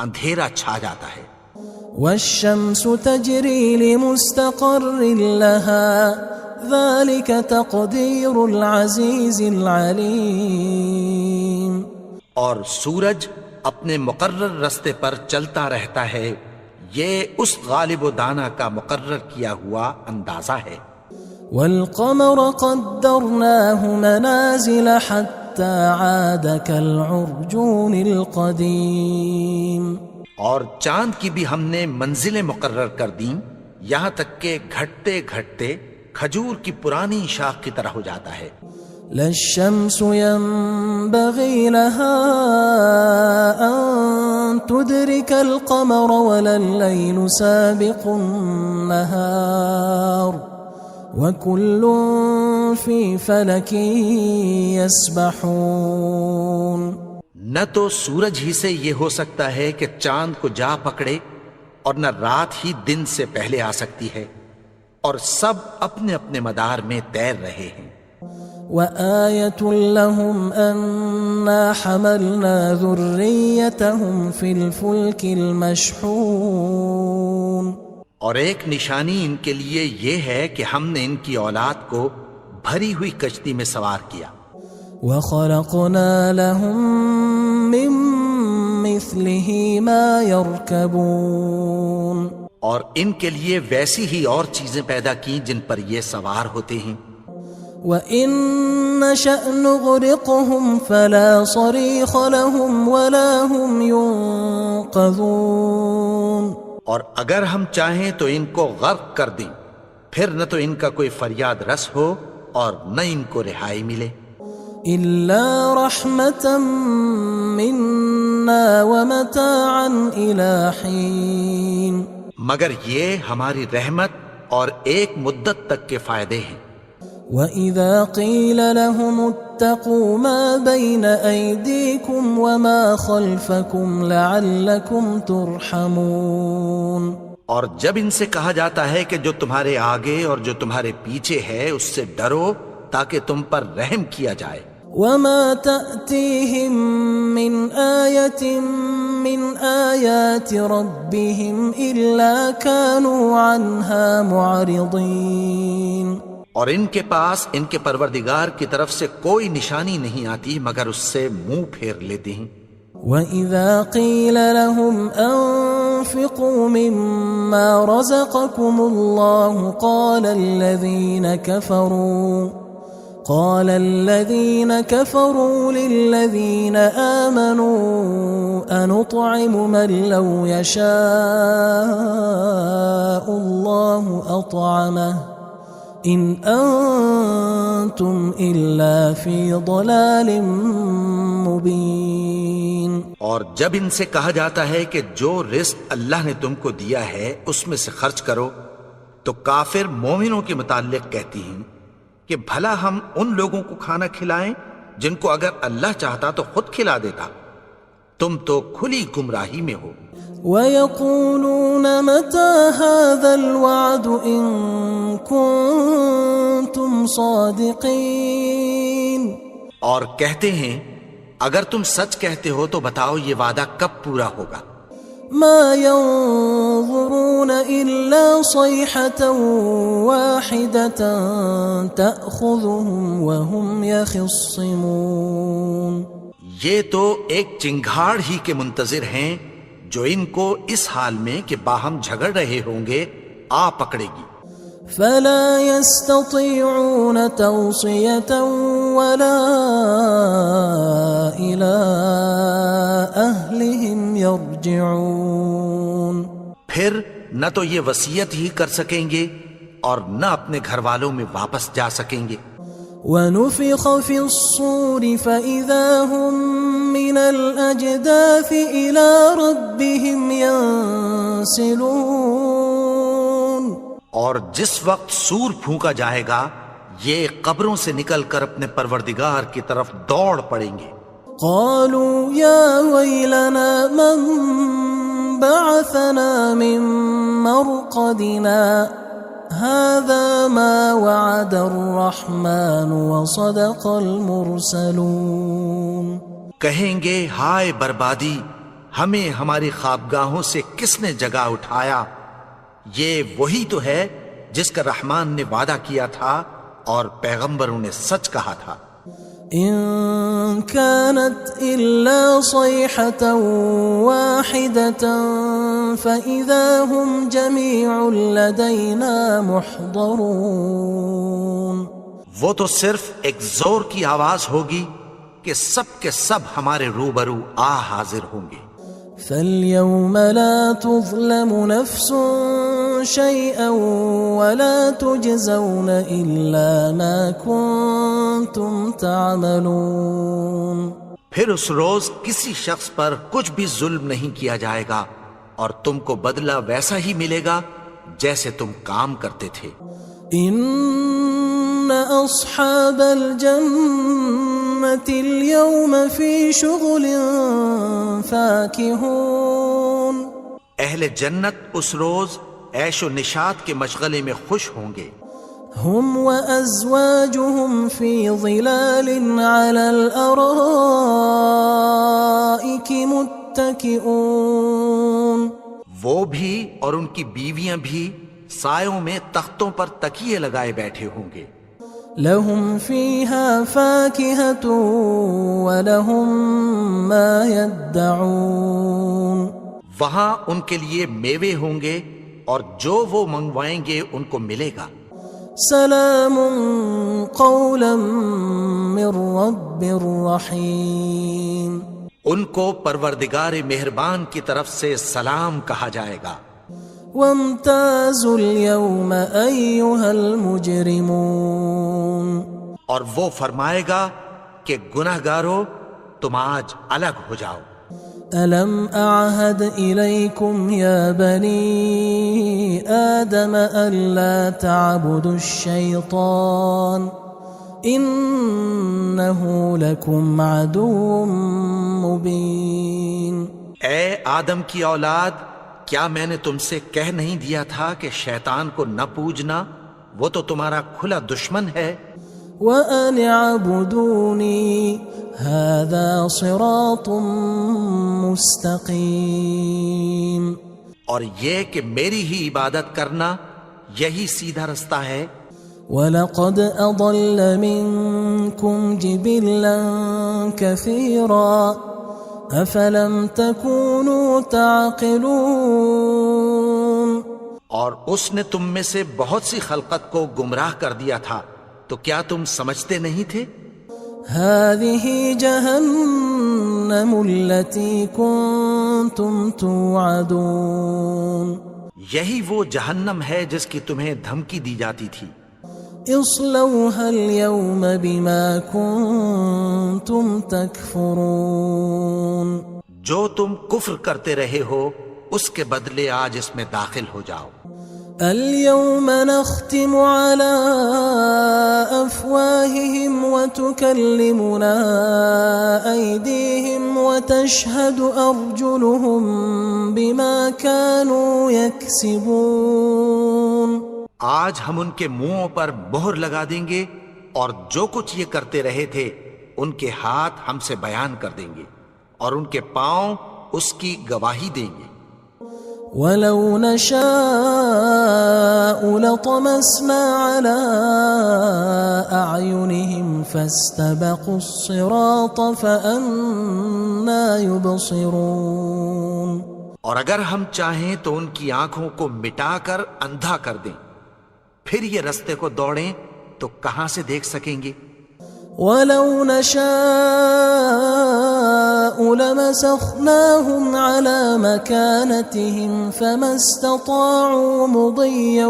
اندھیرا چھا جاتا ہے۔ والشمس تجري لمستقر لها ذلك تقدير العزيز العليم، اور سورج اپنے مقرر رستے پر چلتا رہتا ہے، یہ اس غالب و دانا کا مقرر کیا ہوا اندازہ ہے۔ والقمر قدرناه منازل حتى عاد كالعرجون القديم، اور چاند کی بھی ہم نے منزلیں مقرر کر دیں یہاں تک کہ گھٹتے گھٹتے کھجور کی پرانی شاخ کی طرح ہو جاتا ہے. لا الشمس ينبغي لها أن تدرك القمر ولا الليل سابق النهار وكل في فلك يسبحون. نہ تو سورج ہی سے یہ ہو سکتا ہے کہ چاند کو جا پکڑے اور نہ رات ہی دن سے پہلے آ سکتی ہے، اور سب اپنے اپنے مدار میں تیر رہے ہیں. وآية لهم أنا حملنا ذريتهم في الفلك المشحون. اور ایک نشانی ان کے لیے یہ ہے کہ ہم نے ان کی اولاد کو بھری ہوئی کشتی میں سوار کیا. وخلقنا لهم من مثله ما يركبون. اور ان کے لیے ویسی ہی اور چیزیں پیدا کی جن پر یہ سوار ہوتے ہیں. وَإِن نَّشَأْ نُغْرِقْهُمْ فَلَا صَرِيخَ لَهُمْ وَلَا هُمْ يُنقَذُونَ. اور اگر ہم چاہیں تو ان کو غرق کر دیں، پھر نہ تو ان کا کوئی فریاد رس ہو اور نہ ان کو رہائی ملے. إِلَّا رَحْمَةً مِّنَّا وَمَتَاعًا إِلَى حِينٍ. مگر یہ ہماری رحمت اور ایک مدت تک کے فائدے ہیں. وَإِذَا قِيلَ لَهُمُ اتَّقُوا مَا بَيْنَ أَيْدِيكُمْ وَمَا خَلْفَكُمْ لَعَلَّكُمْ تُرْحَمُونَ. اور جب ان سے کہا جاتا ہے کہ جو تمہارے آگے اور جو تمہارے پیچھے ہے اس سے ڈرو تاکہ تم پر رحم کیا جائے. وَمَا تَأْتِيهِم مِّنْ آيَةٍ مِّنْ آيَاتِ رَبِّهِمْ إِلَّا كَانُوا عَنْهَا مُعْرِضِينَ. اور ان کے پاس ان کے پروردگار کی طرف سے کوئی نشانی نہیں آتی مگر اس سے منہ پھیر لیتے ہیں. وَإِذَا قِيلَ لَهُمْ أَنفِقُوا مِمَّا رَزَقَكُمُ اللَّهُ قَالَ الَّذِينَ كَفَرُوا لِلَّذِينَ آمَنُوا أَنُطْعِمُ مَن لَّوْ يَشَاءُ اللَّهُ أَطْعَمَهُ إِنْ أَنْتُمْ إِلَّا فِي ضَلَالٍ مُبِينٍ. اور جب ان سے کہا جاتا ہے کہ جو رزق اللہ نے تم کو دیا ہے اس میں سے خرچ کرو، تو کافر مومنوں کے متعلق کہتی ہیں کہ بھلا ہم ان لوگوں کو کھانا کھلائیں جن کو اگر اللہ چاہتا تو خود کھلا دیتا. تم تو کھلی گمراہی میں ہو. وَيَقُولُونَ مَتَى هَذَا الْوَعْدُ إِن كُنتُمْ صَادِقِينَ. اور کہتے ہیں اگر تم سچ کہتے ہو تو بتاؤ یہ وعدہ کب پورا ہوگا. مَا يَنظُرُونَ إِلَّا صَيْحَةً وَاحِدَةً تَأْخُذُهُمْ وَهُمْ يَخِصِّمُونَ. یہ تو ایک چنگھاڑ ہی کے منتظر ہیں جو ان کو اس حال میں کہ باہم جھگڑ رہے ہوں گے آ پکڑے گی. فَلَا يَسْتَطِيعُونَ تَوْصِيَةً وَلَا إِلَىٰ أَهْلِهِمْ يَرْجِعُونَ. پھر نہ تو یہ وصیت ہی کر سکیں گے اور نہ اپنے گھر والوں میں واپس جا سکیں گے. وَنُفِخَ فِي الصُّورِ فَإِذَا هُم مِّنَ الْأَجْدَاثِ إِلَىٰ رَبِّهِمْ يَنسِلُونَ. اور جس وقت سور پھونکا جائے گا یہ قبروں سے نکل کر اپنے پروردگار کی طرف دوڑ پڑیں گے. قالوا يا ويلنا من بعثنا من مرقدنا هذا ما وعد الرحمن وصدق المرسلون. کہیں گے ہائے بربادی، ہمیں ہماری خوابگاہوں سے کس نے جگا اٹھایا. یہ وہی تو ہے جس کا رحمان نے وعدہ کیا تھا اور پیغمبروں نے سچ کہا تھا. إن كانت إلا صيحة واحدة فإذا هم جميع لدينا محضرون. وہ تو صرف ایک زور کی آواز ہوگی کہ سب کے سب ہمارے روبرو حاضر ہوں گے. فاليوم لا تظلم نفس شيئا ولا تجزون إلا ما كنتم تعملون. پھر اس روز کسی شخص پر کچھ بھی ظلم نہیں کیا جائے گا اور تم کو بدلہ ویسا ہی ملے گا جیسے تم کام کرتے تھے. ان اصحاب الجنة اليوم في شغل فاكهون. اہل جنت اس روز عیش و نشاط کے مشغلے میں خوش ہوں گے. هم وأزواجهم في ظلال على الأرائك متكئون. وہ بھی اور ان کی بیویاں بھی سایوں میں تختوں پر تکیے لگائے بیٹھے ہوں گے. لهم فيها فاكهة ولهم ما يدعون. وہاں ان کے لیے میوے ہوں گے اور جو وہ منگوائیں گے ان کو ملے گا. سلام قولا من رب رحیم. ان کو پروردگار مہربان کی طرف سے سلام کہا جائے گا. وامتازوا اليوم أيها المجرمون. اور وہ فرمائے گا کہ گناہگارو تم آج الگ ہو جاؤ. ألم أعهد إليكم يا بني آدم ألا تعبدوا الشيطان إنه لكم عدو مبين. اے آدم کی اولاد، کیا میں نے تم سے کہہ نہیں دیا تھا کہ شیطان کو نہ پوجنا، وہ تو تمہارا کھلا دشمن ہے. وَأَنِ اعْبُدُونِي هَذَا صِرَاطٌ مُسْتَقِيمٌ. اور یہ کہ میری ہی عبادت کرنا یہی سیدھا رستہ ہے. وَلَقَدْ أَضَلَّ مِنْكُمْ جِبِلًّا كَثِيرًا أَفَلَمْ تَكُونُوا تَعْقِلُونَ. اور اس نے تم میں سے بہت سی خلقت کو گمراہ کر دیا تھا، تو کیا تم سمجھتے نہیں تھے؟ هذه جهنم التي كنتم توعدون. یہی وہ جہنم ہے جس کی تمہیں دھمکی دی جاتی تھی. اصلوها اليوم بما كنتم تكفرون. جو تم کفر کرتے رہے ہو اس کے بدلے آج اس میں داخل ہو جاؤ. اليوم نختم على أفواههم وتكلمنا أيديهم وتشهد أرجلهم بما كانوا يكسبون. آج ہم ان کے منہوں پر مہر لگا دیں گے اور جو کچھ یہ کرتے رہے تھے ان کے ہاتھ ہم سے بیان کر دیں گے اور ان کے پاؤں اس کی گواہی دیں گے. وَلَوْ نَشَاءُ لَطَمَسْنَا عَلَىٰ أَعْيُنِهِمْ فَاسْتَبَقُوا الصِّرَاطَ فَأَنَّىٰ يُبْصِرُونَ. اور اگر ہم چاہیں تو ان کی آنکھوں کو مٹا کر اندھا کر دیں، پھر یہ رستے کو دوڑیں تو کہاں سے دیکھ سکیں گے. وَلَوْ نَشَاءُ لَمَسَخْنَاهُمْ عَلَىٰ مَكَانَتِهِمْ فَمَا اسْتَطَاعُوا مُضِيًّا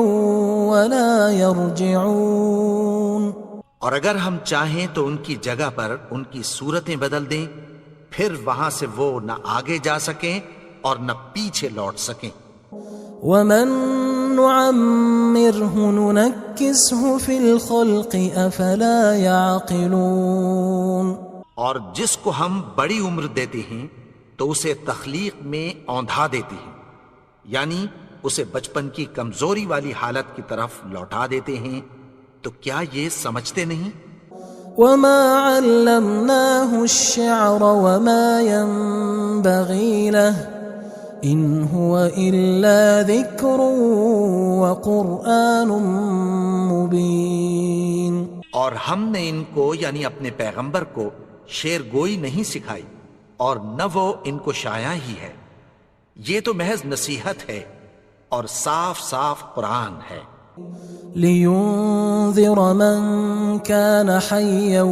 وَلَا يَرْجِعُونَ. اور اگر ہم چاہیں تو ان کی جگہ پر ان کی صورتیں بدل دیں، پھر وہاں سے وہ نہ آگے جا سکیں اور نہ پیچھے لوٹ سکیں. وَمَن نُعَمِّرْهُ نُنَكِّسْهُ فِي الْخَلْقِ أَفَلَا يَعْقِلُونَ. اور جس کو ہم بڑی عمر دیتے ہیں تو اسے تخلیق میں اوندھا دیتے ہیں، یعنی اسے بچپن کی کمزوری والی حالت کی طرف لوٹا دیتے ہیں. تو کیا یہ سمجھتے نہیں؟ وَمَا عَلَّمْنَاهُ الشِّعْرَ وَمَا يَنبَغِي لَهُ إِنْ هُوَ إِلَّا ذِكْرٌ وَقُرْآنٌ مُبِينٌ. اور ہم نے ان کو یعنی اپنے پیغمبر کو شعر گوئی نہیں سکھائی اور نہ وہ ان کو شاعر ہی ہے، یہ تو محض نصیحت ہے اور صاف صاف قرآن ہے. لِيُنذِرَ مَن كَانَ حَيًّا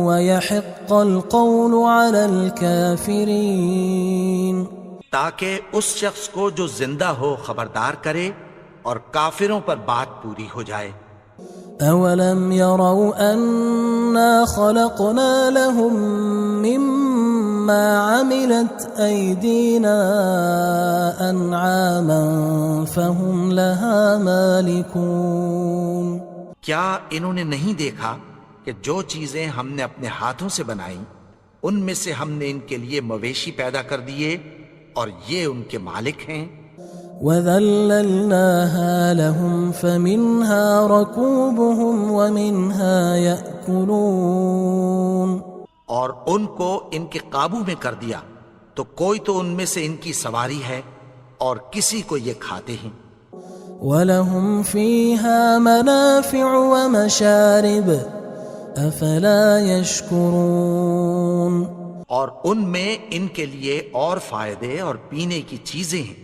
وَيَحِقَّ الْقَوْلُ عَلَى الْكَافِرِينَ. تاکہ اس شخص کو جو زندہ ہو خبردار کرے اور کافروں پر بات پوری ہو جائے۔ أولم يروا أنا خلقنا لهم مما عملت أيدينا أنعاما فهم لها مالكون؟ کیا انہوں نے نہیں دیکھا کہ جو چیزیں ہم نے اپنے ہاتھوں سے بنائیں ان میں سے ہم نے ان کے لیے مویشی پیدا کر دیے اور یہ ان کے مالک ہیں۔ وَذَلَّلْنَاهَا لَهُمْ فَمِنْهَا رَكُوبُهُمْ وَمِنْهَا يَأْكُلُونَ، اور ان کو ان کے قابو میں کر دیا تو کوئی تو ان میں سے ان کی سواری ہے اور کسی کو یہ کھاتے ہیں۔ وَلَهُمْ فِيهَا مَنَافِعُ وَمَشَارِبُ أَفَلَا يَشْكُرُونَ، اور ان میں ان کے لیے اور فائدے اور پینے کی چیزیں ہیں،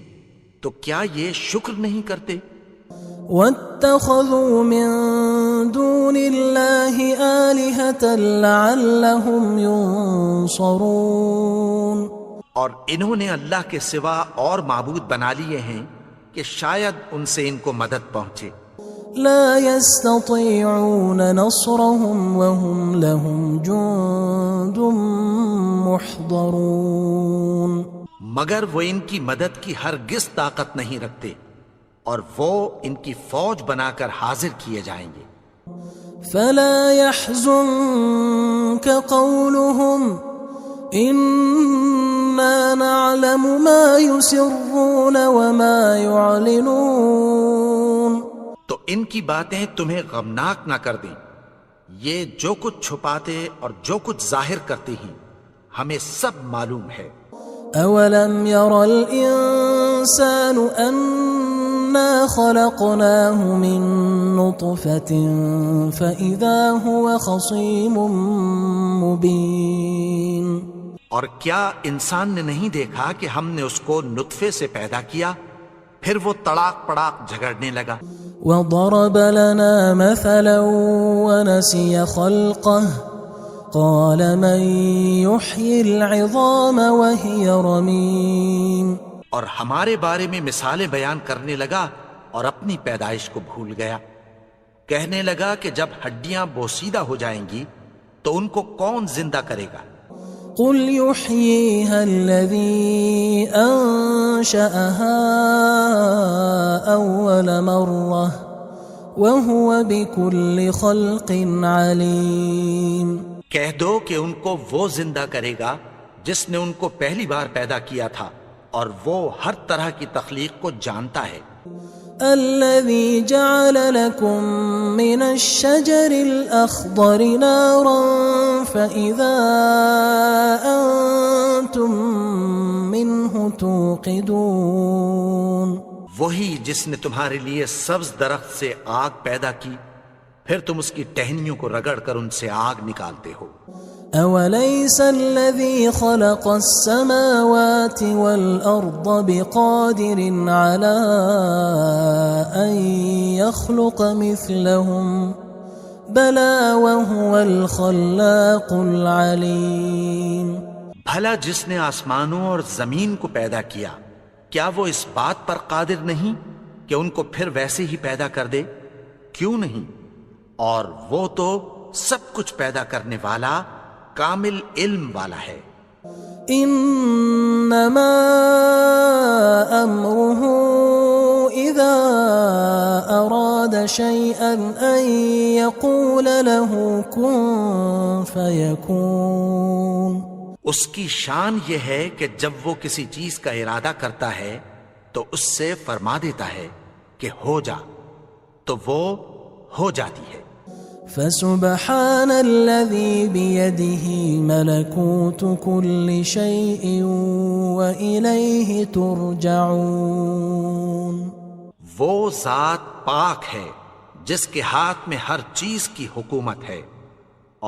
تو کیا یہ شکر نہیں کرتے؟ وَاتَّخَذُوا مِن دُونِ اللَّهِ آلِهَةً لَعَلَّهُمْ يُنصَرُونَ، اور انہوں نے اللہ کے سوا اور معبود بنا لیے ہیں کہ شاید ان سے ان کو مدد پہنچے۔ لا يستطيعون نصرهم وهم لهم جند محضرون، مگر وہ ان کی مدد کی ہرگز طاقت نہیں رکھتے اور وہ ان کی فوج بنا کر حاضر کیے جائیں گے۔ فلا يحزنك قولهم إنا نعلم ما يسرون وما يعلنون، تو ان کی باتیں تمہیں غمناک نہ کر دیں، یہ جو کچھ چھپاتے اور جو کچھ ظاہر کرتے ہیں ہمیں سب معلوم ہے۔ أولم ير الإنسان أنا خلقناه من نطفة فإذا هو خصيم مبين، اور کیا انسان نے نہیں دیکھا کہ ہم نے اس کو نطفے سے پیدا کیا پھر وہ تڑاک پڑاک جھگڑنے لگا۔ وضرب لنا مثلا ونسي خلقه قال من يحيي العظام وهي رميم، اور ہمارے بارے میں مثالیں بیان کرنے لگا اور اپنی پیدائش کو بھول گیا۔ کہنے لگا کہ جب ہڈیاں بوسیدہ ہو جائیں گی تو ان کو کون زندہ کرے گا؟ قل يحييها الذي أنشأها أول مرة وهو بكل خلق عليم، کہہ دو کہ ان کو وہ زندہ کرے گا جس نے ان کو پہلی بار پیدا کیا تھا اور وہ ہر طرح کی تخلیق کو جانتا ہے۔ الذي جعل لكم من الشجر الأخضر نارا فإذا أنتم منه توقدون، وہی جس نے تمہارے لیے سبز درخت سے آگ پیدا کی پھر تم اس کی ٹہنیوں کو رگڑ کر ان سے آگ نکالتے ہو۔ أوليس الذي خلق السماوات والأرض بقادر على أن يخلق مثلهم بلى وهو الخلاق العليم، بھلا جس نے آسمانوں اور زمین کو پیدا کیا کیا وہ اس بات پر قادر نہیں کہ ان کو پھر ویسے ہی پیدا کر دے؟ کیوں نہیں؟ اور وہ تو سب کچھ پیدا کرنے والا کامل علم والا ہے۔ انما امره اذا اراد شيئا ان يقول له كن فيكون، اس کی شان یہ ہے کہ جب وہ کسی چیز کا ارادہ کرتا ہے تو اس سے فرما دیتا ہے کہ ہو جا، تو وہ ہو جاتی ہے۔ فسبحان الذي بيده ملكوت كل شيء وإليه ترجعون، وہ ذات پاک ہے جس کے ہاتھ میں ہر چیز کی حکومت ہے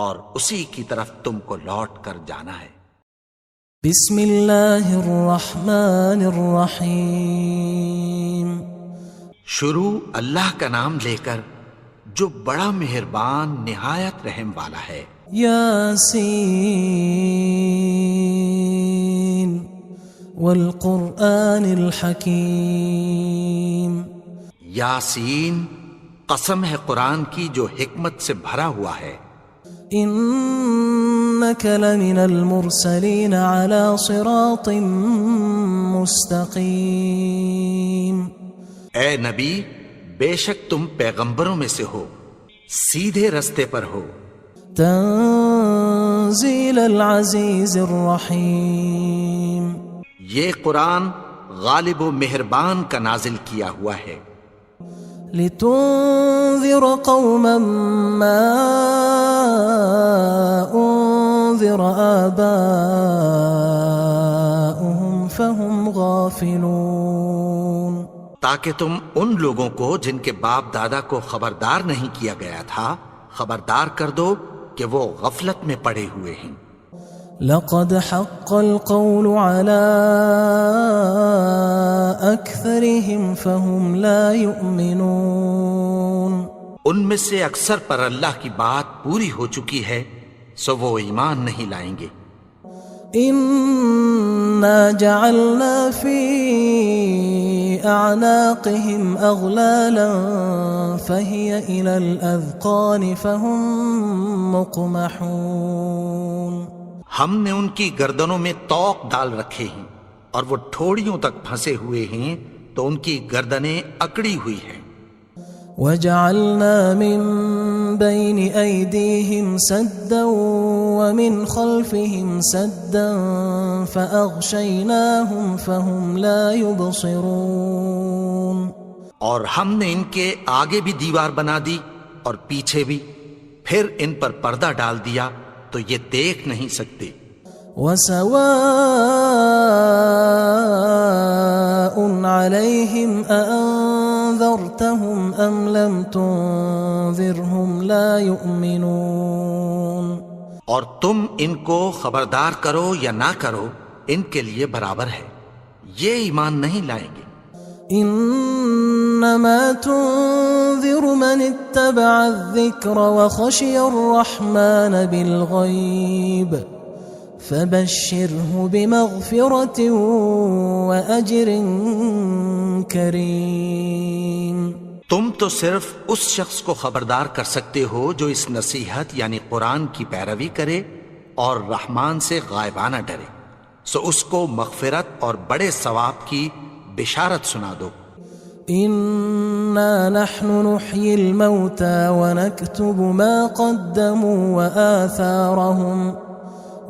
اور اسی کی طرف تم کو لوٹ کر جانا ہے۔ بسم اللہ الرحمن الرحیم، شروع اللہ کا نام لے کر جو بڑا مہربان نہایت رحم والا ہے۔ یاسین والقرآن الحکیم، یاسین، قسم ہے قرآن کی جو حکمت سے بھرا ہوا ہے۔ إنك لمن المرسلين على صراط مستقيم۔ اے نبی، بے شک تم پیغمبروں میں سے ہو، سیدھے رستے پر ہو۔ تنزيل العزيز الرحيم۔ یہ قرآن غالب و مہربان کا نازل کیا ہوا ہے۔ لتنذر قوما ما أنذر آباؤهم فهم غافلون۔ تاکہ تم ان لوگوں کو جن کے باپ دادا کو خبردار نہیں کیا گیا تھا خبردار کر دو کہ وہ غفلت میں پڑے ہوئے ہیں۔ لقد حق القول على أكثرهم فهم لا يؤمنون۔ ان میں سے اکثر پر اللہ کی بات پوری ہو چکی ہے سو وہ ایمان نہیں لائیں گے۔ إنا جعلنا في أعناقهم أغلالا فهي إلى الأذقان فهم مقمحون۔ ہم نے ان کی گردنوں میں طوق ڈال رکھے ہیں اور وہ ٹھوڑیوں تک پھنسے ہوئے ہیں تو ان کی گردنیں اکڑی ہوئی ہیں۔ وجعلنا من بين أيديهم سدا ومن خلفهم سدا فأغشيناهم فهم لا يبصرون۔ اور ہم نے ان کے آگے بھی دیوار بنا دی اور پیچھے بھی، پھر ان پر پردہ ڈال دیا تو یہ دیکھ نہیں سکتے۔ وسواء عليهم أأنذرتهم أم لم تنذرهم لا يؤمنون۔ اور تم ان کو خبردار کرو یا نہ کرو ان کے لیے برابر ہے، یہ ایمان نہیں لائیں گے۔ انما تنذر من اتبع الذکر وخشی الرحمن بالغیب فبشره بمغفرة وأجر کریم۔ تم تو صرف اس شخص کو خبردار کر سکتے ہو جو اس نصیحت یعنی قرآن کی پیروی کرے اور رحمان سے غائبانہ ڈرے، سو اس کو مغفرت اور بڑے ثواب کی بشارت سنا دو۔ انا نحن نحيي الموتى ونكتب ما قدموا وآثارهم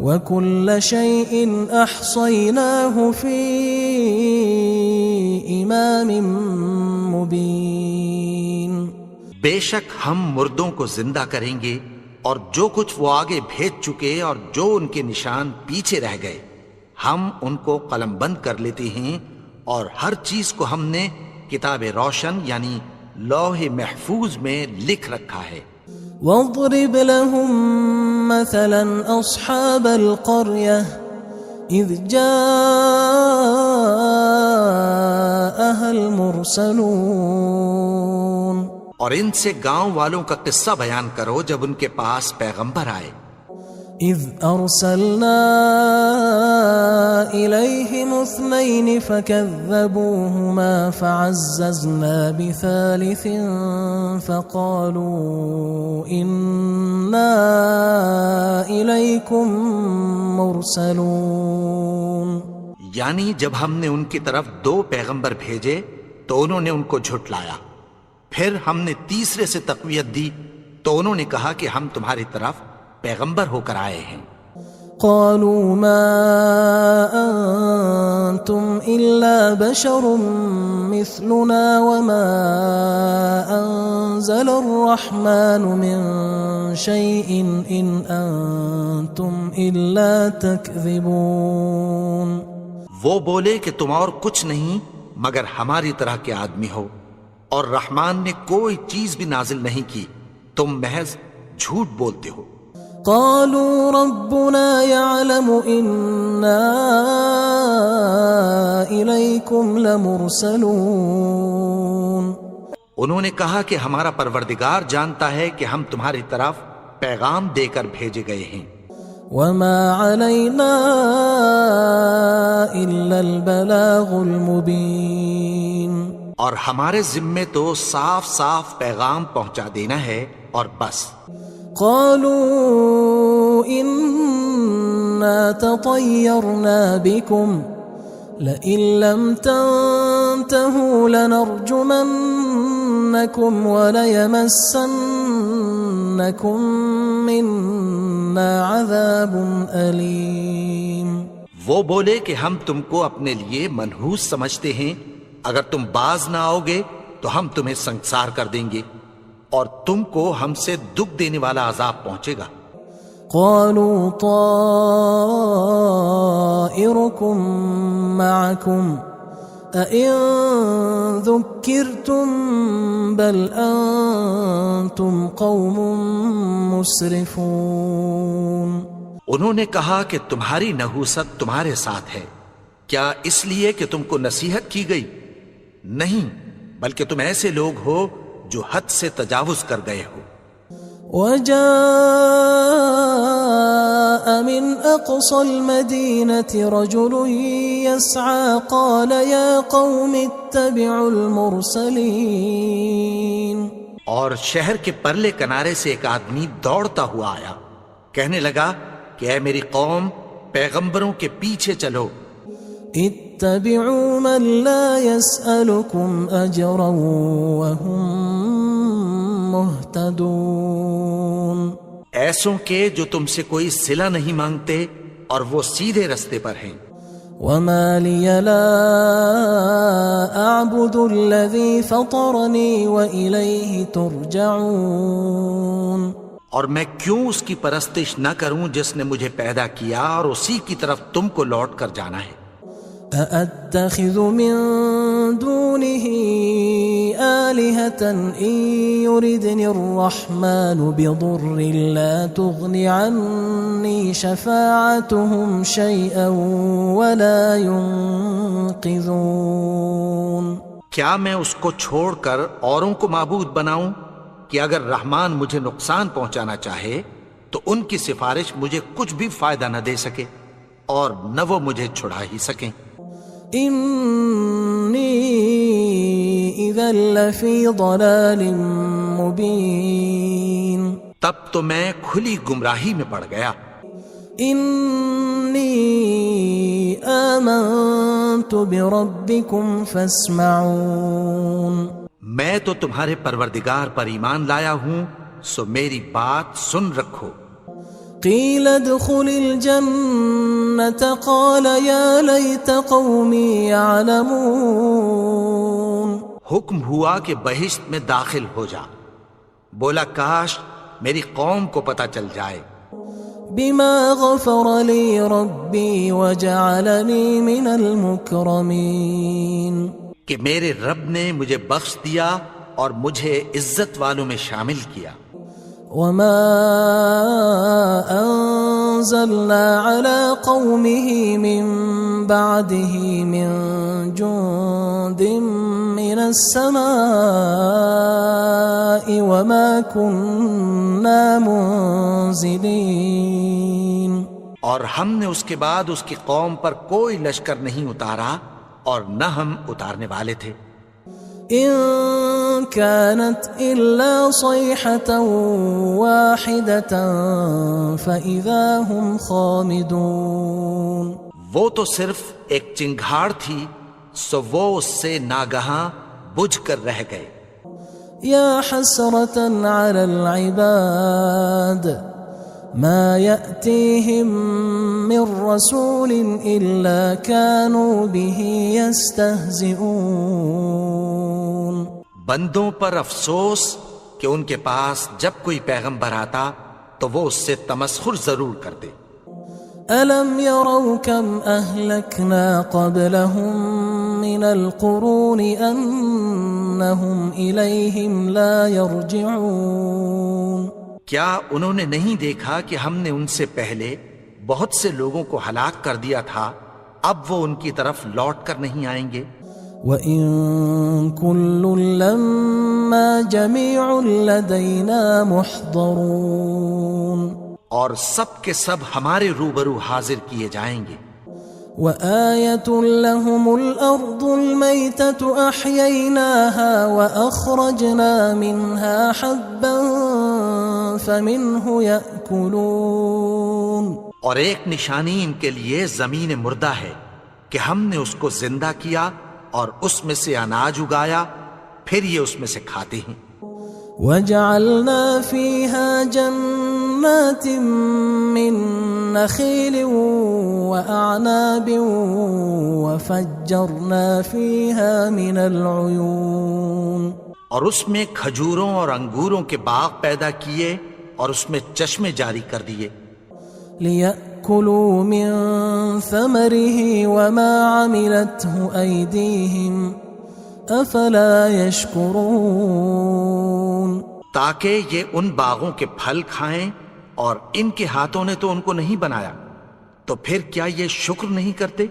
وكل شيء احصيناه في امام مبين۔ بے شک ہم مردوں کو زندہ کریں گے اور جو کچھ وہ آگے بھیج چکے اور جو ان کے نشان پیچھے رہ گئے ہم ان کو قلم بند کر لیتے ہیں، اور ہر چیز کو ہم نے کتاب روشن یعنی لوح محفوظ میں لکھ رکھا ہے۔ واضرب لهم مثلا اصحاب القرية اذ جاءها المرسلون۔ اور ان سے گاؤں والوں کا قصہ بیان کرو جب ان کے پاس پیغمبر آئے۔ اذ ارسلنا الیہم اثنین فکذبوہما فعززنا بثالث فقالوا انا الیکم مرسلون۔ یعنی جب ہم نے ان کی طرف 2 پیغمبر بھیجے تو انہوں نے ان کو جھٹلایا، پھر ہم نے تیسرے سے تقویت دی تو انہوں نے کہا کہ ہم تمہاری طرف پیغمبر ہو کر آئے ہیں۔ قالوا ما انتم الا بشر مثلنا وما انزل الرحمن من شيء ان انتم الا تكذبون۔ وہ بولے کہ تم اور کچھ نہیں مگر ہماری طرح کے آدمی ہو، اور رحمان نے کوئی چیز بھی نازل نہیں کی، تم محض جھوٹ بولتے ہو۔ قالوا ربنا يعلم إنا إليكم لمرسلون۔ انہوں نے کہا کہ ہمارا پروردگار جانتا ہے کہ ہم تمہاری طرف پیغام دے کر بھیجے گئے ہیں۔ وما علينا إلا البلاغ المبين۔ اور ہمارے ذمے تو صاف صاف پیغام پہنچا دینا ہے اور بس. قالوا إنا تطيرنا بكم لئن لم تنتهوا لنرجمنكم وليمسنكم منا عذاب أليم. وہ بولے کہ ہم تم کو اپنے لیے منحوس سمجھتے ہیں، اگر تم باز نہ آؤ گے تو ہم تمہیں سنگسار کر دیں گے اور تم کو ہم سے دکھ دینے والا عذاب پہنچے گا. قالوا طائركم معكم أئن ذكرتم بل أنتم قوم مسرفون. انہوں نے کہا کہ تمہاری نحوست تمہارے ساتھ ہے، کیا اس لیے کہ تم کو نصیحت کی گئی؟ نہیں، بلکہ تم ایسے لوگ ہو جو حد سے تجاوز کر گئے ہو. وجاء من أقصى المدينة رجل يسعى قال يا قوم اتبعوا المرسلين. اور شہر کے پرلے کنارے سے ایک آدمی دوڑتا ہوا آیا، کہنے لگا کہ اے میری قوم، پیغمبروں کے پیچھے چلو. اتبعوا من لا يسألكم أجرا وهم مهتدون. ایسوں کے جو تم سے کوئی صلہ نہیں مانگتے اور وہ سیدھے رستے پر ہیں. وما لي لا أعبد الذي فطرني وإليه ترجعون. اور میں کیوں اس کی پرستش نہ کروں جس نے مجھے پیدا کیا اور اسی کی طرف تم کو لوٹ کر جانا ہے. أأتخذ من دونه آلهة إن يردني الرحمن بضر لا تغن عني شفاعتهم شيئا ولا ينقذون. کیا میں اس کو چھوڑ کر اوروں کو معبود بناؤں کہ اگر رحمان مجھے نقصان پہنچانا چاہے تو ان کی سفارش مجھے کچھ بھی فائدہ نہ دے سکے اور نہ وہ مجھے چھڑا ہی سکیں. إني إذا لفي ضلال مبين. تب تو میں کھلی گمراہی میں پڑ گیا. إني آمنت بربكم فاسمعون. میں تو تمہارے پروردگار پر ایمان لایا ہوں، سو میری بات سن رکھو. قيل ادخل الجنة قال يا ليت قومي يعلمون. حکم ہوا کہ بہشت میں داخل ہو جا. بولا کاش میری قوم کو پتہ چل جائے. بما غفر لي ربي وجعلني من المكرمين. کہ میرے رب نے مجھے بخش دیا اور مجھے عزت والوں میں شامل کیا. وما أنزلنا على قومه من بعده من جند من السماء وما كنا منزلين. اور ہم نے اس کے بعد اس کی قوم پر کوئی لشکر نہیں اتارا اور نہ ہم اتارنے والے تھے. إن كانت إلا صيحة واحدة فإذا هم خامدون. وہ تو صرف ایک چنگھاڑ تھی، سو وہ اس سے ناگہاں بجھ کر رہ گئے. يا حسرة على العباد ما يأتيهم من رسول إلا كانوا به يستهزئون. بندوں پر افسوس کہ ان کے پاس جب کوئی پیغمبر آتا تو وہ اس سے تمسخر ضرور کرتے. ألم يروا كم أهلكنا قبلهم من القرون أنهم إليهم لا يرجعون. کیا انہوں نے نہیں دیکھا کہ ہم نے ان سے پہلے بہت سے لوگوں کو ہلاک کر دیا تھا، اب وہ ان کی طرف لوٹ کر نہیں آئیں گے. وَإِن كُلٌّ لَمَّا جَمِيعٌ لَدَيْنَا مُحْضَرُونَ. اور سب کے سب ہمارے روبرو حاضر کیے جائیں گے. وآية لهم الأرض الميتة أحييناها وأخرجنا منها حبا فمنه يأكلون. اور ایک نشانی ان کے لیے زمین مردہ ہے کہ ہم نے اس کو زندہ کیا اور اس میں سے اناج اگایا، پھر یہ اس میں سے کھاتے ہیں. وجعلنا فيها جنات من نخيل وأعناب وفجرنا فيها من العيون. اور اس میں کھجوروں اور انگوروں کے باغ پیدا کیے اور اس میں چشمے جاری کر دیے. ليأكلوا من ثمره وما عملته أيديهم أفلا يشكرون. تاکہ یہ ان باغوں کے پھل کھائیں، اور ان کے ہاتھوں نے تو ان کو نہیں بنایا، تو پھر کیا یہ شکر نہیں کرتے؟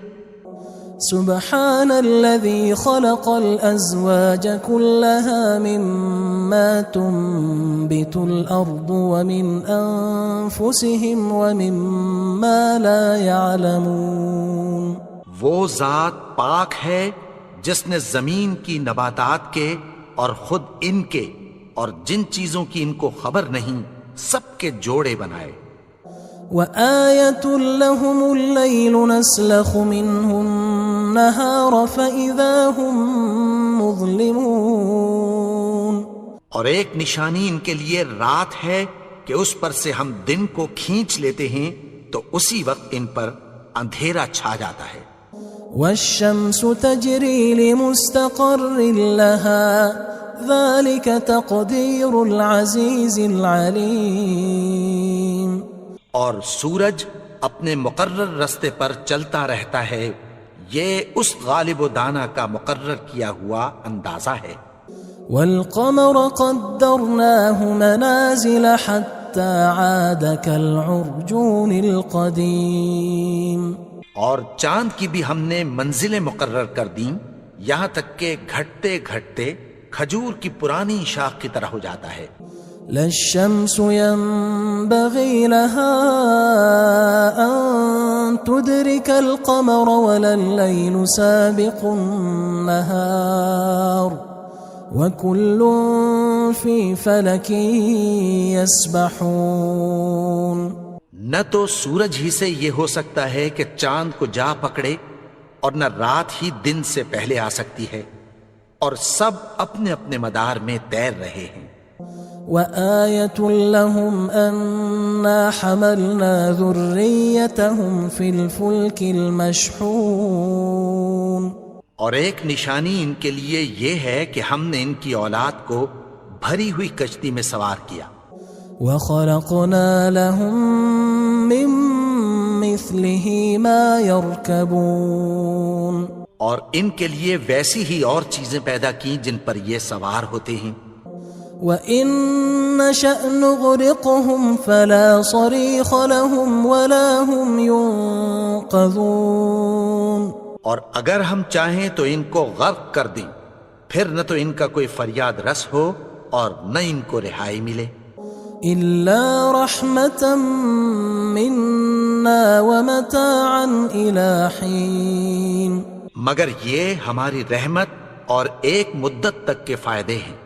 سبحان الذي خلق الأزواج كلها مما تنبت الأرض ومن أنفسهم ومما لا يعلمون. وہ ذات پاک ہے جس نے زمین کی نباتات کے اور خود ان کے اور جن چیزوں کی ان کو خبر نہیں سب کے جوڑے بنائے. وآية لهم الليل نسلخ منه النهار فإذا هم مظلمون. اور ایک نشانی ان کے لیے رات ہے کہ اس پر سے ہم دن کو کھینچ لیتے ہیں تو اسی وقت ان پر اندھیرا چھا جاتا ہے. والشمس تجري لمستقر لها ذلك تقدير العزيز العليم. اور سورج اپنے مقرر رستے پر چلتا رہتا ہے، یہ اس غالب و دانا کا مقرر کیا ہوا اندازہ ہے. والقمر قدرناه منازل حتى عاد كالعرجون القديم. اور چاند کی بھی ہم نے منزلیں مقرر کر دیں، یہاں تک کہ گھٹتے گھٹتے کھجور کی پرانی شاخ کی طرح ہو جاتا ہے. لا الشمس ينبغي لها أن تدرك القمر ولا الليل سابق النهار وكل في فلك يسبحون. نہ تو سورج ہی سے یہ ہو سکتا ہے کہ چاند کو جا پکڑے، اور نہ رات ہی دن سے پہلے آ سکتی ہے، اور سب اپنے اپنے مدار میں تیر رہے ہیں. وآية لهم أنا حملنا ذريتهم في الفلك المشحون. اور ایک نشانی ان کے لیے یہ ہے کہ ہم نے ان کی اولاد کو بھری ہوئی کشتی میں سوار کیا. وخلقنا لهم من مثله ما يركبون. اور ان کے لیے ویسی ہی اور چیزیں پیدا کی جن پر یہ سوار ہوتے ہیں. وَإِن نَّشَأْ نُغْرِقْهُمْ فَلَا صَرِيخَ لَهُمْ وَلَا هُمْ يُنقَذُونَ. اور اگر ہم چاہیں تو ان کو غرق کر دیں، پھر نہ تو ان کا کوئی فریاد رس ہو اور نہ ان کو رہائی ملے. إِلَّا رَحْمَةً مِّنَّا وَمَتَاعًا إِلَى حِينٍ. مگر یہ ہماری رحمت اور ایک مدت تک کے فائدے ہیں.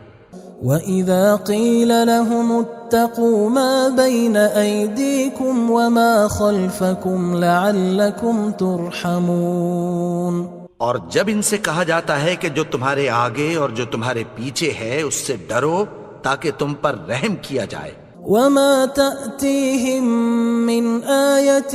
وَإِذَا قِيلَ لَهُمُ اتَّقُوا مَا بَيْنَ أَيْدِيكُمْ وَمَا خَلْفَكُمْ لَعَلَّكُمْ تُرْحَمُونَ. اور جب ان سے کہا جاتا ہے کہ جو تمہارے آگے اور جو تمہارے پیچھے ہے اس سے ڈرو تاکہ تم پر رحم کیا جائے. وَمَا تَأْتِيهِم مِّنْ آيَةٍ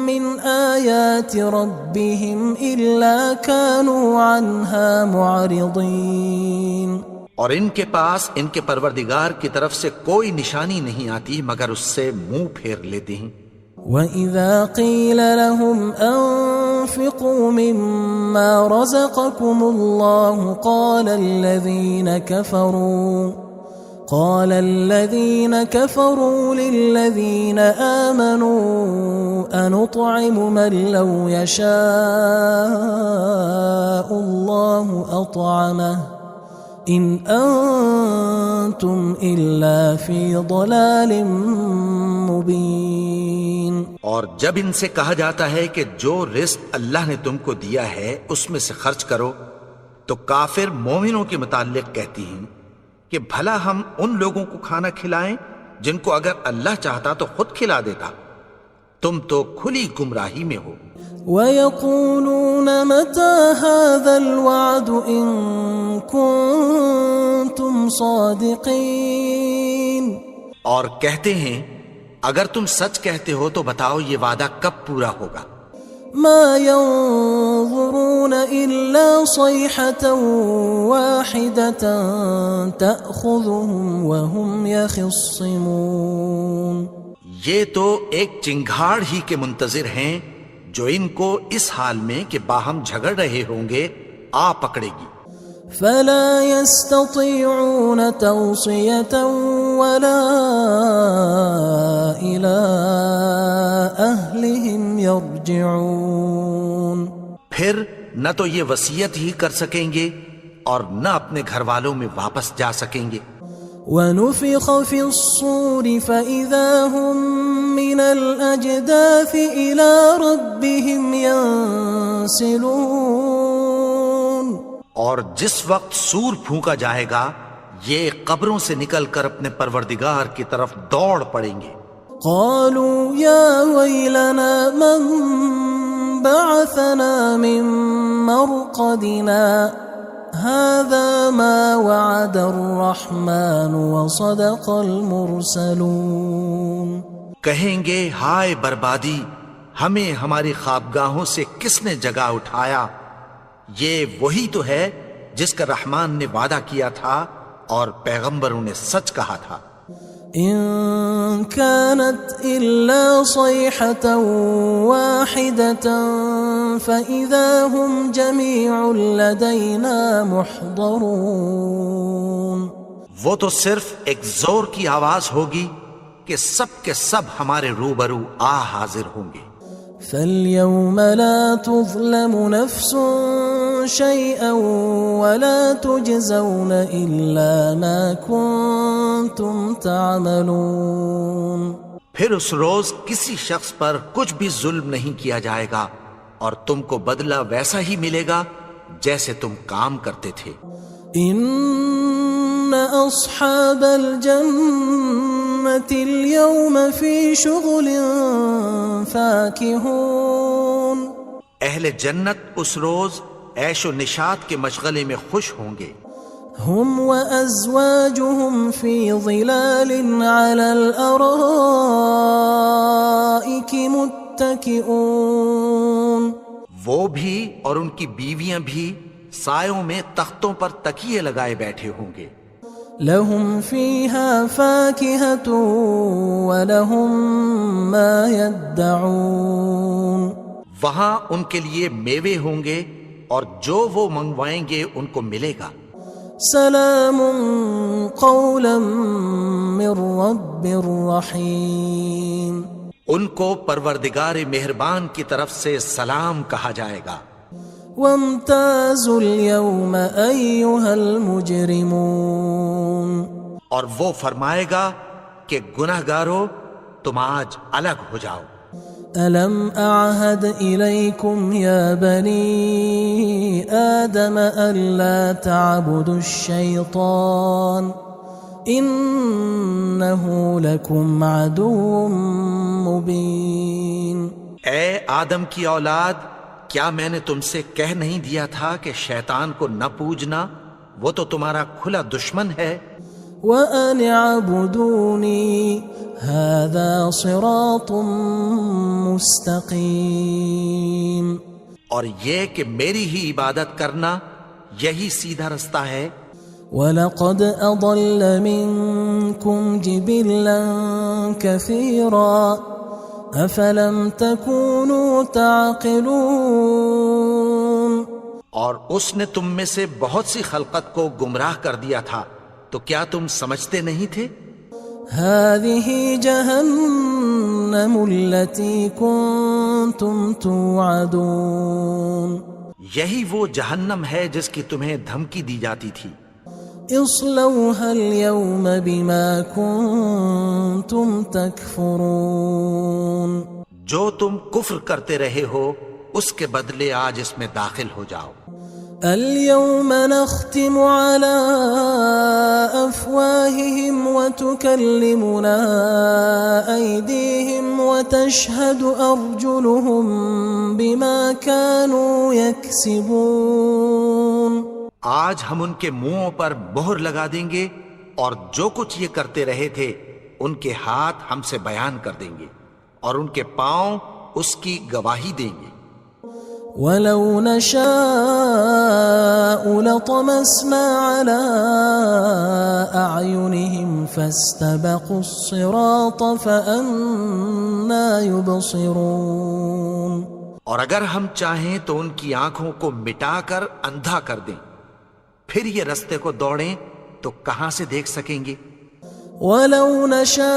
مِّنْ آيَاتِ رَبِّهِمْ إِلَّا كَانُوا عَنْهَا مُعْرِضِينَ. اور ان کے پاس ان کے پروردگار کی طرف سے کوئی نشانی نہیں آتی مگر اس سے منہ پھیر لیتے ہیں. وَإِذَا قِيلَ لَهُمْ أَنفِقُوا مِمَّا رَزَقَكُمُ اللَّهُ قال الذين كفروا للذين آمنوا أنطعم من لو يشاء الله أطعمه إن أنتم إلا في ضلال مبين. اور جب ان سے کہا جاتا ہے کہ جو رزق اللہ نے تم کو دیا ہے اس میں سے خرچ کرو، تو کافر مومنوں کے متعلق کہتی ہیں کہ بھلا ہم ان لوگوں کو کھانا کھلائیں جن کو اگر اللہ چاہتا تو خود کھلا دیتا. تم تو کھلی گمراہی میں ہو. وَيَقُولُونَ مَتَى هَذَا الْوَعْدُ إِن كُنتُمْ صَادِقِينَ. اور کہتے ہیں اگر تم سچ کہتے ہو تو بتاؤ یہ وعدہ کب پورا ہوگا. مَا يَنظُرُونَ إِلَّا صَيْحَةً وَاحِدَةً تَأْخُذُهُمْ وَهُمْ يَخِصِّمُونَ. یہ تو ایک چنگھاڑ ہی کے منتظر ہیں جو ان کو اس حال میں کہ باہم جھگڑ رہے ہوں گے آ پکڑے گی. فلا يستطيعون توصية ولا إلى أهلهم يرجعون. پھر نہ تو یہ وصیت ہی کر سکیں گے اور نہ اپنے گھر والوں میں واپس جا سکیں گے. ونفخ في الصور فإذا هم من الأجداث إلى ربهم ينسلون. اور جس وقت سور پھونکا جائے گا یہ قبروں سے نکل کر اپنے پروردگار کی طرف دوڑ پڑیں گے. قالوا يا ويلنا من بعثنا من مرقدنا هذا ما وعد الرحمن وصدق المرسلون. کہیں گے ہائے بربادی، ہمیں ہماری خوابگاہوں سے کس نے جگا اٹھایا. یہ وہی تو ہے جس کا رحمان نے وعدہ کیا تھا اور پیغمبروں نے سچ کہا تھا. إن كانت إلا صيحة واحدة فإذا هم جميع لدينا محضرون. وہ تو صرف ایک زور کی آواز ہوگی کہ سب کے سب ہمارے روبرو آ حاضر ہوں گے. فاليوم لا تظلم نفس شيئا ولا تجزون إلا ما كنتم تعملون. پھر اس روز کسی شخص پر کچھ بھی ظلم نہیں کیا جائے گا اور تم کو بدلہ ویسا ہی ملے گا جیسے تم کام کرتے تھے. إن أصحاب الجنة اليوم في شغل فاكهون. اہل جنت اس روز عیش و نشاط کے مشغلے میں خوش ہوں گے. هم وأزواجهم في ظلال على الأرائك متكئون. وہ بھی اور ان کی بیویاں بھی سایوں میں تختوں پر تکیے لگائے بیٹھے ہوں گے. لهم فيها فاكهة ولهم ما يدعون. وہاں ان کے لیے میوے ہوں گے اور جو وہ منگوائیں گے ان کو ملے گا. سلام قولا من رب رحیم. ان کو پروردگار مہربان کی طرف سے سلام کہا جائے گا. وامتازوا اليوم أيها المجرمون. اور وہ فرمائے گا کہ گناہگارو تم آج الگ ہو جاؤ. ألم أعهد إليكم يا بني آدم ألا تعبدوا الشيطان إنه لكم عدو مبين. اے آدم کی اولاد، کیا میں نے تم سے کہہ نہیں دیا تھا کہ شیطان کو نہ پوجنا، وہ تو تمہارا کھلا دشمن ہے. وَأَنِ اعْبُدُونِي هَذَا صِرَاطٌ مُسْتَقِيمٌ. اور یہ کہ میری ہی عبادت کرنا یہی سیدھا رستہ ہے. وَلَقَدْ أَضَلَّ مِنْكُمْ جِبِلًّا كَثِيرًا أَفَلَمْ تَكُونُوا تَعْقِلُونَ. اور اس نے تم میں سے بہت سی خلقت کو گمراہ کر دیا تھا، تو کیا تم سمجھتے نہیں تھے؟ هذه جهنم التي كنتم توعدون. یہی وہ جہنم ہے جس کی تمہیں دھمکی دی جاتی تھی. اصلوها اليوم بما كنتم تكفرون جو تم کفر کرتے رہے ہو اس کے بدلے آج اس میں داخل ہو جاؤ. اليوم نختم على أفواههم وتكلمنا أيديهم وتشهد أرجلهم بما كانوا يكسبون. آج ہم ان کے منہوں پر مہر لگا دیں گے اور جو کچھ یہ کرتے رہے تھے ان کے ہاتھ ہم سے بیان کر دیں گے اور ان کے پاؤں اس کی گواہی دیں گے. وَلَوْ نَشَاءُ لَطَمَسْنَا عَلَىٰ أَعْيُنِهِمْ فَاسْتَبَقُوا الصِّرَاطَ فَأَنَّىٰ يُبْصِرُونَ. اور اگر ہم چاہیں تو ان کی آنکھوں کو مٹا کر اندھا کر دیں، پھر یہ رستے کو دوڑیں تو کہاں سے دیکھ سکیں گے. وَلَوْ نَشَاءُ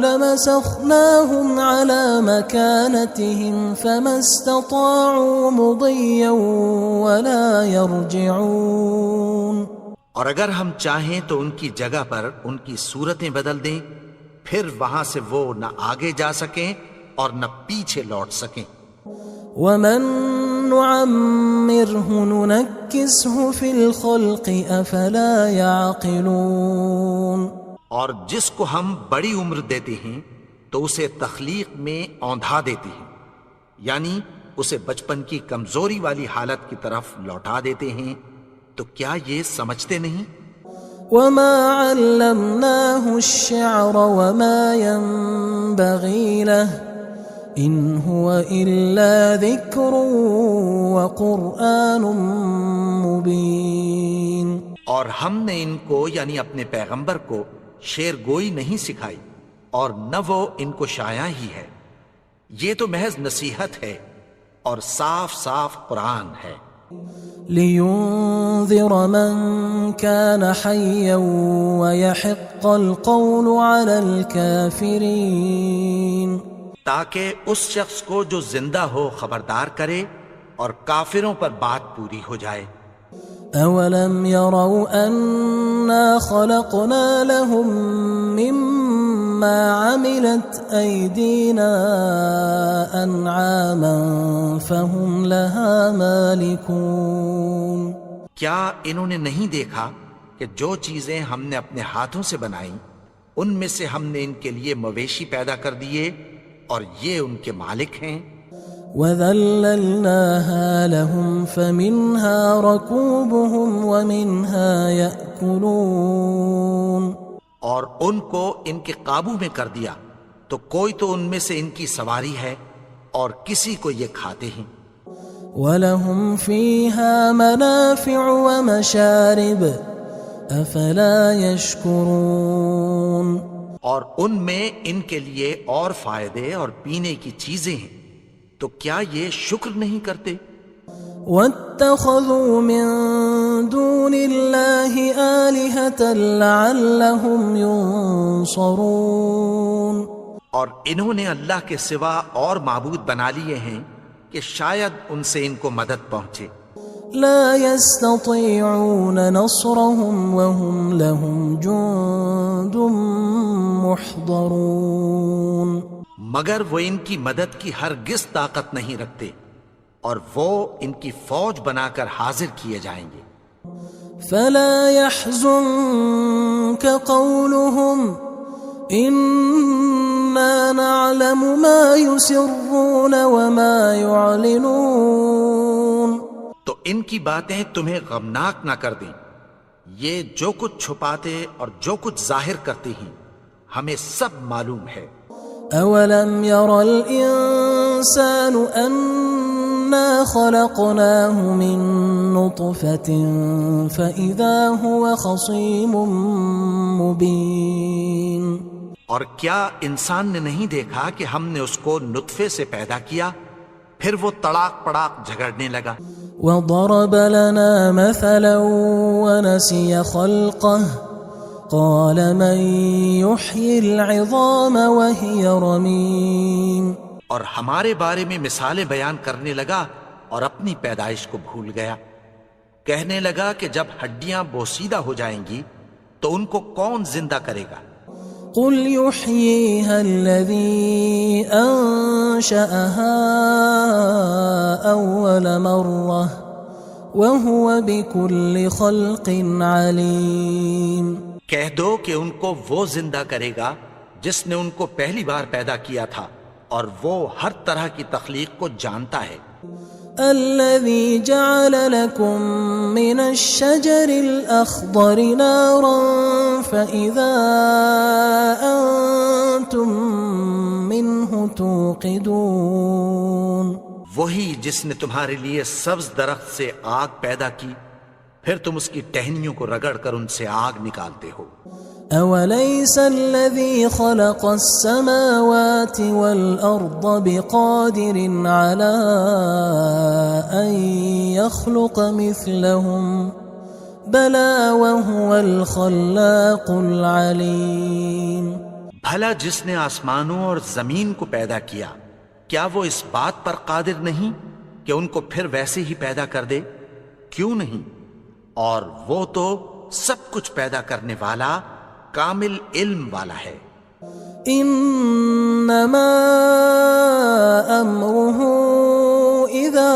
لَمَسَخْنَاهُمْ عَلَىٰ مَكَانَتِهِمْ فَمَا اسْتَطَاعُوا مُضِيًّا وَلَا يَرْجِعُونَ. اور اگر ہم چاہیں تو ان کی جگہ پر ان کی صورتیں بدل دیں، پھر وہاں سے وہ نہ آگے جا سکیں اور نہ پیچھے لوٹ سکیں. وَمَن نُعَمِّرْهُ نُنَكِّسْهُ فِي الْخَلْقِ أَفَلَا يَعْقِلُونَ. اور جس کو ہم بڑی عمر دیتے ہیں تو اسے تخلیق میں اوندھا دیتے ہیں، یعنی اسے بچپن کی کمزوری والی حالت کی طرف لوٹا دیتے ہیں. تو کیا یہ سمجھتے نہیں؟ وَمَا عَلَّمْنَاهُ الشِّعْرَ وَمَا يَنبَغِي لَهُ إِنْ هُوَ إِلَّا ذِكْرٌ وَقُرْآنٌ مُبِينٌ. اور ہم نے ان کو یعنی اپنے پیغمبر کو شعر گوئی نہیں سکھائی اور نہ وہ ان کو شاعر ہی ہے، یہ تو محض نصیحت ہے اور صاف صاف قرآن ہے. لِيُنذِرَ مَن كَانَ حَيًّا وَيَحِقَّ الْقَوْلُ عَلَى الْكَافِرِينَ. تاکہ اس شخص کو جو زندہ ہو خبردار کرے اور کافروں پر بات پوری ہو جائے. أَوَلَمْ يَرَوْا أَنَّا خَلَقْنَا لَهُم مِّمَّا عَمِلَتْ أَيْدِينَا أَنْعَامًا فَهُمْ لَهَا مَالِكُونَ. کیا انہوں نے نہیں دیکھا کہ جو چیزیں ہم نے اپنے ہاتھوں سے بنائیں ان میں سے ہم نے ان کے لیے مویشی پیدا کر دیے اور یہ ان کے مالک ہیں. وَذَلَّلْنَاهَا لَهُمْ فَمِنْهَا رَكُوبُهُمْ وَمِنْهَا يَأْكُلُونَ. اور ان کو ان کے قابو میں کر دیا تو کوئی تو ان میں سے ان کی سواری ہے اور کسی کو یہ کھاتے ہیں. وَلَهُمْ فِيهَا مَنَافِعُ وَمَشَارِبُ أَفَلَا يَشْكُرُونَ. اور ان میں ان کے لیے اور فائدے اور پینے کی چیزیں ہیں، تو کیا یہ شکر نہیں کرتے؟ وَاتَّخَذُوا مِن دُونِ اللَّهِ آلِهَةً لَعَلَّهُمْ يُنصَرُونَ. اور انہوں نے اللہ کے سوا اور معبود بنا لیے ہیں کہ شاید ان سے ان کو مدد پہنچے. لا يستطيعون نصرهم وهم لهم جند محضرون. مگر وہ ان کی مدد کی ہرگز طاقت نہیں رکھتے اور وہ ان کی فوج بنا کر حاضر کیے جائیں گے. فلا يحزنك قولهم إنا نعلم ما يسرون وما يعلنون. تو ان کی باتیں تمہیں غمناک نہ کر دیں، یہ جو کچھ چھپاتے اور جو کچھ ظاہر کرتے ہیں ہمیں سب معلوم ہے. أَوَلَمْ يَرَ الْإِنسَانُ أَنَّا خَلَقْنَاهُ مِن نُّطْفَةٍ فَإِذَا هُوَ خَصِيمٌ مُّبِينٌ. اور کیا انسان نے نہیں دیکھا کہ ہم نے اس کو نطفے سے پیدا کیا، پھر وہ تڑاک پڑاک جھگڑنے لگا. وَضَرَبَ لَنَا مَثَلًا وَنَسِيَ خَلْقَهُ قَالَ مَن يُحْيِي الْعِظَامَ وَهِيَ رَمِيمٌ. اور ہمارے بارے میں مثالیں بیان کرنے لگا اور اپنی پیدائش کو بھول گیا. کہنے لگا کہ جب ہڈیاں بوسیدہ ہو جائیں گی تو ان کو کون زندہ کرے گا؟ قل يحييها الذي أنشأها أول مرة وهو بكل خلق عليم۔ کہہ دو کہ ان کو وہ زندہ کرے گا جس نے ان کو پہلی بار پیدا کیا تھا، اور وہ ہر طرح کی تخلیق کو جانتا ہے۔ الذي جعل لكم من الشجر الأخضر نارا فإذا أنتم منه توقدون۔ وہی جس نے تمہارے لیے سبز درخت سے آگ پیدا کی، پھر تم اس کی ٹہنیوں کو رگڑ کر ان سے آگ نکالتے ہو۔ أوليس الذي خلق السماوات والأرض بقادر على أن يخلق مثلهم بلى وهو الخلاق العليم۔ بھلا جس نے آسمانوں اور زمین کو پیدا کیا، کیا وہ اس بات پر قادر نہیں کہ ان کو پھر ویسے ہی پیدا کر دے؟ کیوں نہیں؟ اور وہ تو سب کچھ پیدا کرنے والا، کامل علم والا ہے۔ انما امره اذا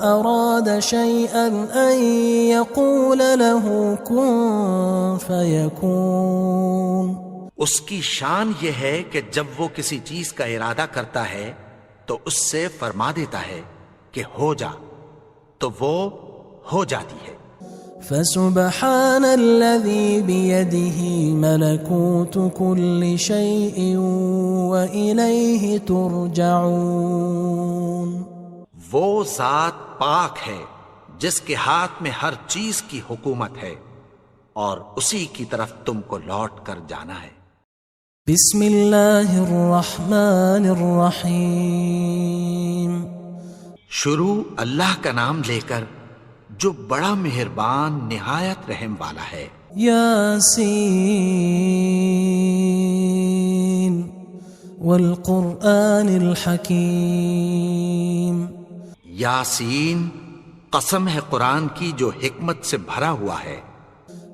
اراد شيئا ان يقول له كن فيكون۔ اس کی شان یہ ہے کہ جب وہ کسی چیز کا ارادہ کرتا ہے تو اس سے فرما دیتا ہے کہ ہو جا، تو وہ ہو جاتی ہے۔ فسبحان الذي بيده ملكوت كل شيء وإليه ترجعون۔ وہ ذات پاک ہے جس کے ہاتھ میں ہر چیز کی حکومت ہے، اور اسی کی طرف تم کو لوٹ کر جانا ہے۔ بسم اللہ الرحمن الرحیم۔ شروع اللہ کا نام لے کر جو بڑا مہربان نہایت رحم والا ہے۔ یاسین والقرآن الحکیم۔ یاسین، قسم ہے قرآن کی جو حکمت سے بھرا ہوا ہے۔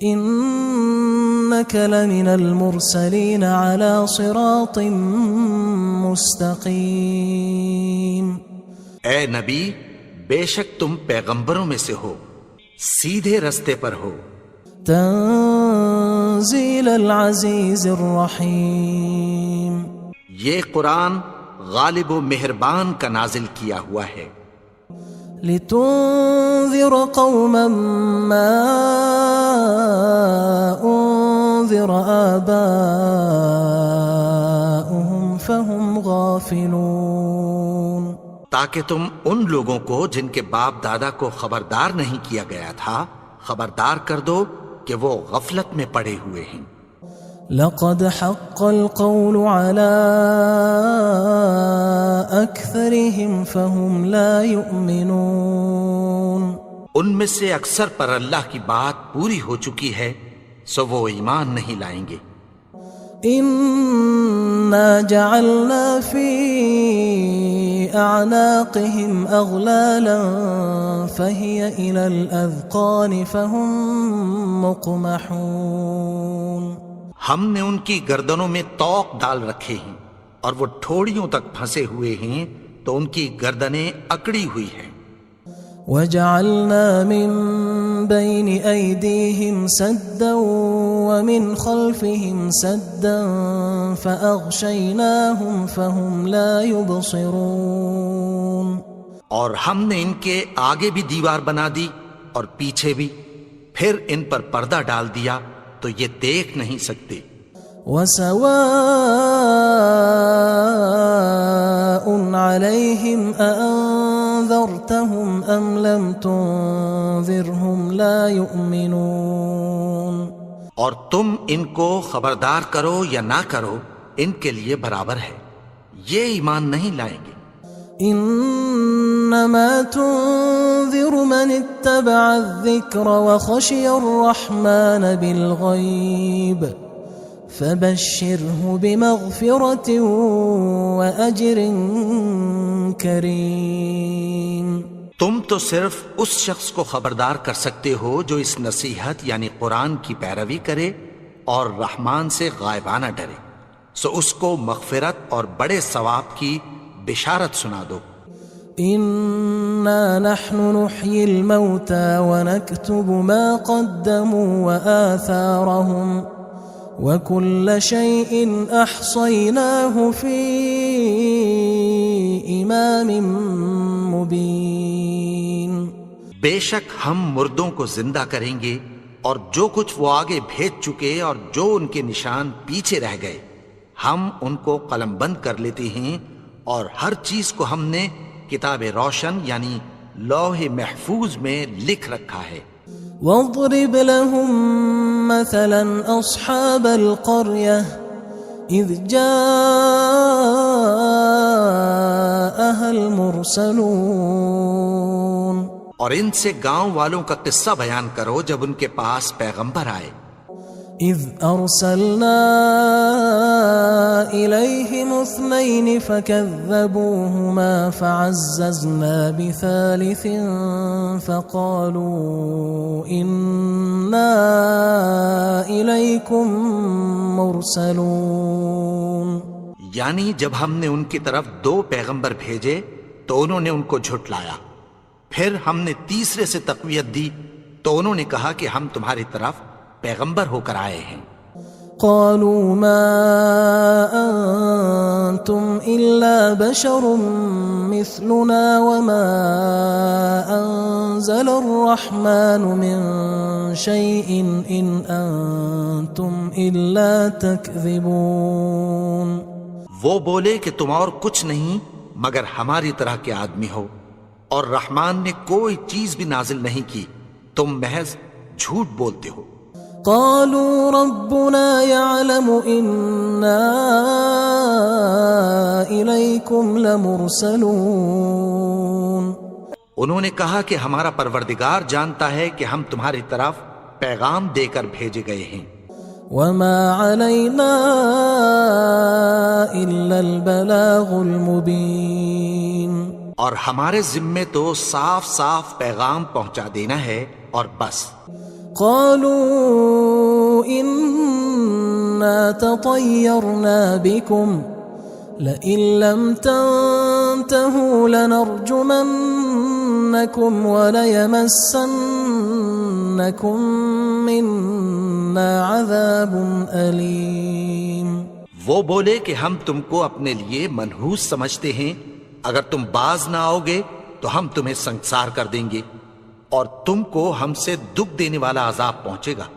انک لمن المرسلین علی صراط مستقیم۔ اے نبی، بے شک تم پیغمبروں میں سے ہو، سیدھے رستے پر ہو۔ تنزیل العزیز الرحیم۔ یہ قرآن غالب و مہربان کا نازل کیا ہوا ہے۔ لتنذر قوما ما انذر آباؤهم فهم غافلون۔ تاکہ تم ان لوگوں کو جن کے باپ دادا کو خبردار نہیں کیا گیا تھا خبردار کر دو کہ وہ غفلت میں پڑے ہوئے ہیں۔ لقد حق القول على أكثرهم فهم لا يؤمنون۔ ان میں سے اکثر پر اللہ کی بات پوری ہو چکی ہے، سو وہ ایمان نہیں لائیں گے۔ إنا جعلنا في أعناقهم أغلالا فهي إلى الأذقان فهم مقمحون۔ ہم نے ان کی گردنوں میں طوق ڈال رکھے ہیں اور وہ ٹھوڑیوں تک پھنسے ہوئے ہیں تو ان کی گردنیں اکڑی ہوئی ہیں۔ وجعلنا من بين أيديهم سدا ومن خلفهم سدا فأغشيناهم فهم لا يبصرون۔ اور ہم نے ان کے آگے بھی دیوار بنا دی اور پیچھے بھی، پھر ان پر پردہ ڈال دیا تو یہ دیکھ نہیں سکتے۔ وسواء عليهم أأنذرتهم أم لم تنذرهم لا يؤمنون۔ اور تم ان کو خبردار کرو یا نہ کرو، ان کے لیے برابر ہے، یہ ایمان نہیں لائیں گے۔ انما تنذر من اتبع الذکر وخشی الرحمن بالغیب فبشره بمغفرة وأجر کریم۔ تم تو صرف اس شخص کو خبردار کر سکتے ہو جو اس نصیحت یعنی قرآن کی پیروی کرے اور رحمان سے غائبانہ ڈرے، سو اس کو مغفرت اور بڑے ثواب کی بشارت سنا دو۔ إنا نحن نحيي الموتى ونكتب ما قدموا وآثارهم وكل شيء أحصيناه في إمام مبين۔ بے شک ہم مردوں کو زندہ کریں گے اور جو کچھ وہ آگے بھیج چکے اور جو ان کے نشان پیچھے رہ گئے ہم ان کو قلم بند کر لیتے ہیں، اور ہر چیز کو ہم نے کتاب روشن یعنی لوح محفوظ میں لکھ رکھا ہے۔ واضرب لهم مثلا أصحاب القرية إذ جاءها المرسلون، اور ان سے گاؤں والوں کا قصہ بیان کرو جب ان کے پاس پیغمبر آئے۔ إذ أرسلنا إليهم 2 فكذبوهما فعززنا بثالث فقالوا إنا إليكم مرسلون، یعنی جب ہم نے ان کی طرف 2 پیغمبر بھیجے تو انہوں نے ان کو جھٹلایا، پھر ہم نے تیسرے سے تقویت دی تو انہوں نے کہا کہ ہم تمہاری طرف پیغمبر ہو کر آئے ہیں۔ قالوا ما أنتم إلا بشر مثلنا وما أنزل الرحمن من شيء إن أنتم إلا تكذبون۔ وہ بولے کہ تم اور کچھ نہیں مگر ہماری طرح کے آدمی ہو، اور رحمان نے کوئی چیز بھی نازل نہیں کی، تم محض جھوٹ بولتے ہو۔ قالوا ربنا يعلم إنا إليكم لمرسلون، انہوں نے کہا کہ ہمارا پروردگار جانتا ہے کہ ہم تمہاری طرف پیغام دے کر بھیجے گئے ہیں۔ وما علينا إلا البلاغ المبين، اور ہمارے ذمے تو صاف صاف پیغام پہنچا دینا ہے اور بس۔ قالوا إنا تطيرنا بكم لئن لم تنتهوا لنرجمنكم وليمسنكم منا عذاب أليم۔ وہ بولے کہ ہم تم کو اپنے لیے منحوس سمجھتے ہیں، اگر تم باز نہ آؤ گے تو ہم تمہیں سنگسار کر دیں گے اور تم کو ہم سے دکھ دینے والا عذاب پہنچے گا۔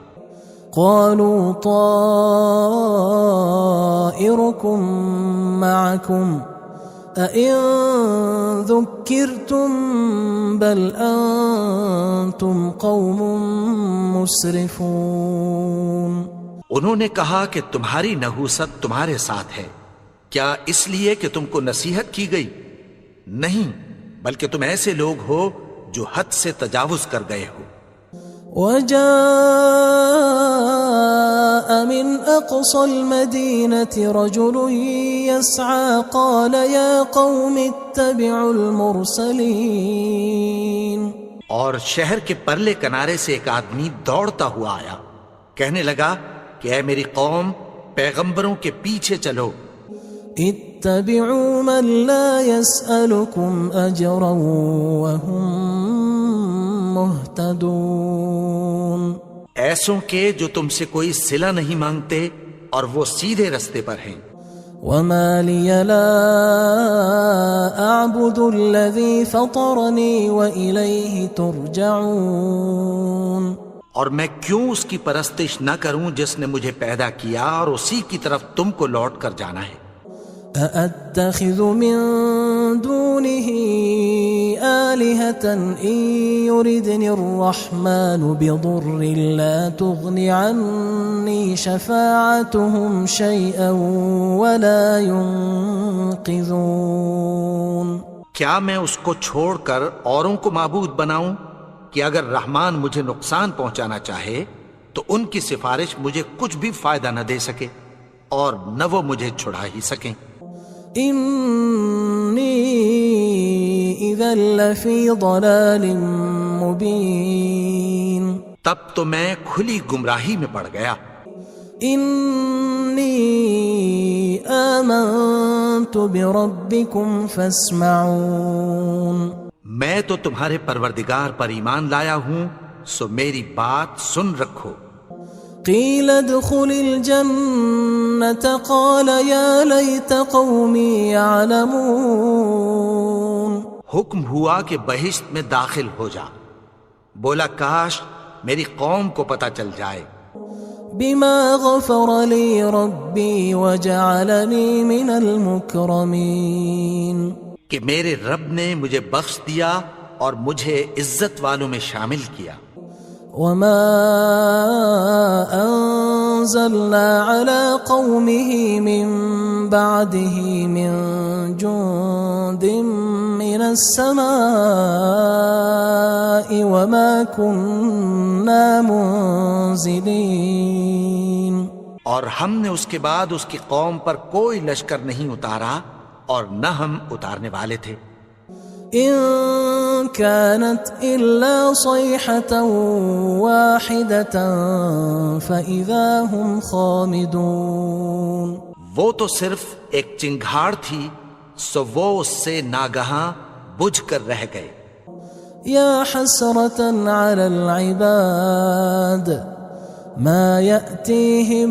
قالوا طائركم معكم أئن ذكرتم بل أنتم قوم مسرفون۔ انہوں نے کہا کہ تمہاری نحوست تمہارے ساتھ ہے، کیا اس لیے کہ تم کو نصیحت کی گئی؟ نہیں، بلکہ تم ایسے لوگ ہو جو حد سے تجاوز کر گئے ہو۔ وجاء من أقصى المدينة رجل يسعى قال يا قوم اتبعوا المرسلين، اور شہر کے پرلے کنارے سے ایک آدمی دوڑتا ہوا آیا، کہنے لگا کہ اے میری قوم، پیغمبروں کے پیچھے چلو۔ اتبعوا من لا يسألكم أجرا وهم مهتدون، ایسوں کے جو تم سے کوئی صلہ نہیں مانگتے اور وہ سیدھے رستے پر ہیں۔ وما لي لا أعبد الذي فطرني وإليه ترجعون، اور میں کیوں اس کی پرستش نہ کروں جس نے مجھے پیدا کیا اور اسی کی طرف تم کو لوٹ کر جانا ہے۔ أأتخذ من دونه آلهة إن يردني الرحمن بضر لا تغن عني شفاعتهم شيئا ولا ينقذون۔ کیا میں اس کو چھوڑ کر اوروں کو معبود بناؤں کہ اگر رحمان مجھے نقصان پہنچانا چاہے تو ان کی سفارش مجھے کچھ بھی فائدہ نہ دے سکے اور نہ وہ مجھے چھڑا ہی سکیں۔ إني إذا لفي ضلال مبين. تب تو میں کھلی گمراہی میں پڑ گیا. إني آمنت بربكم فاسمعون. میں تو تمہارے پروردگار پر ایمان لایا ہوں، سو میری بات سن رکھو. قيل ادخل الجنة قال يا ليت قومي يعلمون. حکم ہوا کہ بہشت میں داخل ہو جا. بولا کاش میری قوم کو پتہ چل جائے. بما غفر لي ربي وجعلني من المكرمين. کہ میرے رب نے مجھے بخش دیا اور مجھے عزت والوں میں شامل کیا. وما أنزلنا على قومه من بعده من جند من السماء وما كنا منزلين. اور ہم نے اس کے بعد اس کی قوم پر کوئی لشکر نہیں اتارا اور نہ ہم اتارنے والے تھے. إن كانت إلا صيحة واحدة فإذا هم خامدون. وہ تو صرف ایک چنگھاڑ تھی، سو وہ اس سے ناگہاں بجھ کر رہ گئے. يا حسرة على العباد ما يأتيهم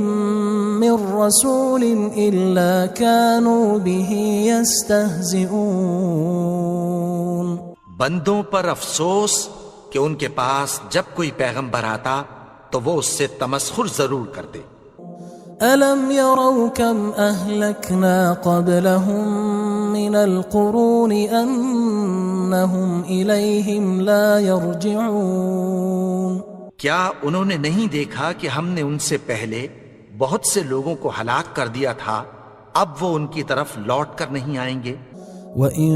من رسول إلا كانوا به يستهزئون. بندوں پر افسوس کہ ان کے پاس جب کوئی پیغمبر آتا تو وہ اس سے تمسخر ضرور کرتے. ألم يروا كم أهلكنا قبلهم من القرون أنهم إليهم لا يرجعون. کیا انہوں نے نہیں دیکھا کہ ہم نے ان سے پہلے بہت سے لوگوں کو ہلاک کر دیا تھا، اب وہ ان کی طرف لوٹ کر نہیں آئیں گے. وَإِن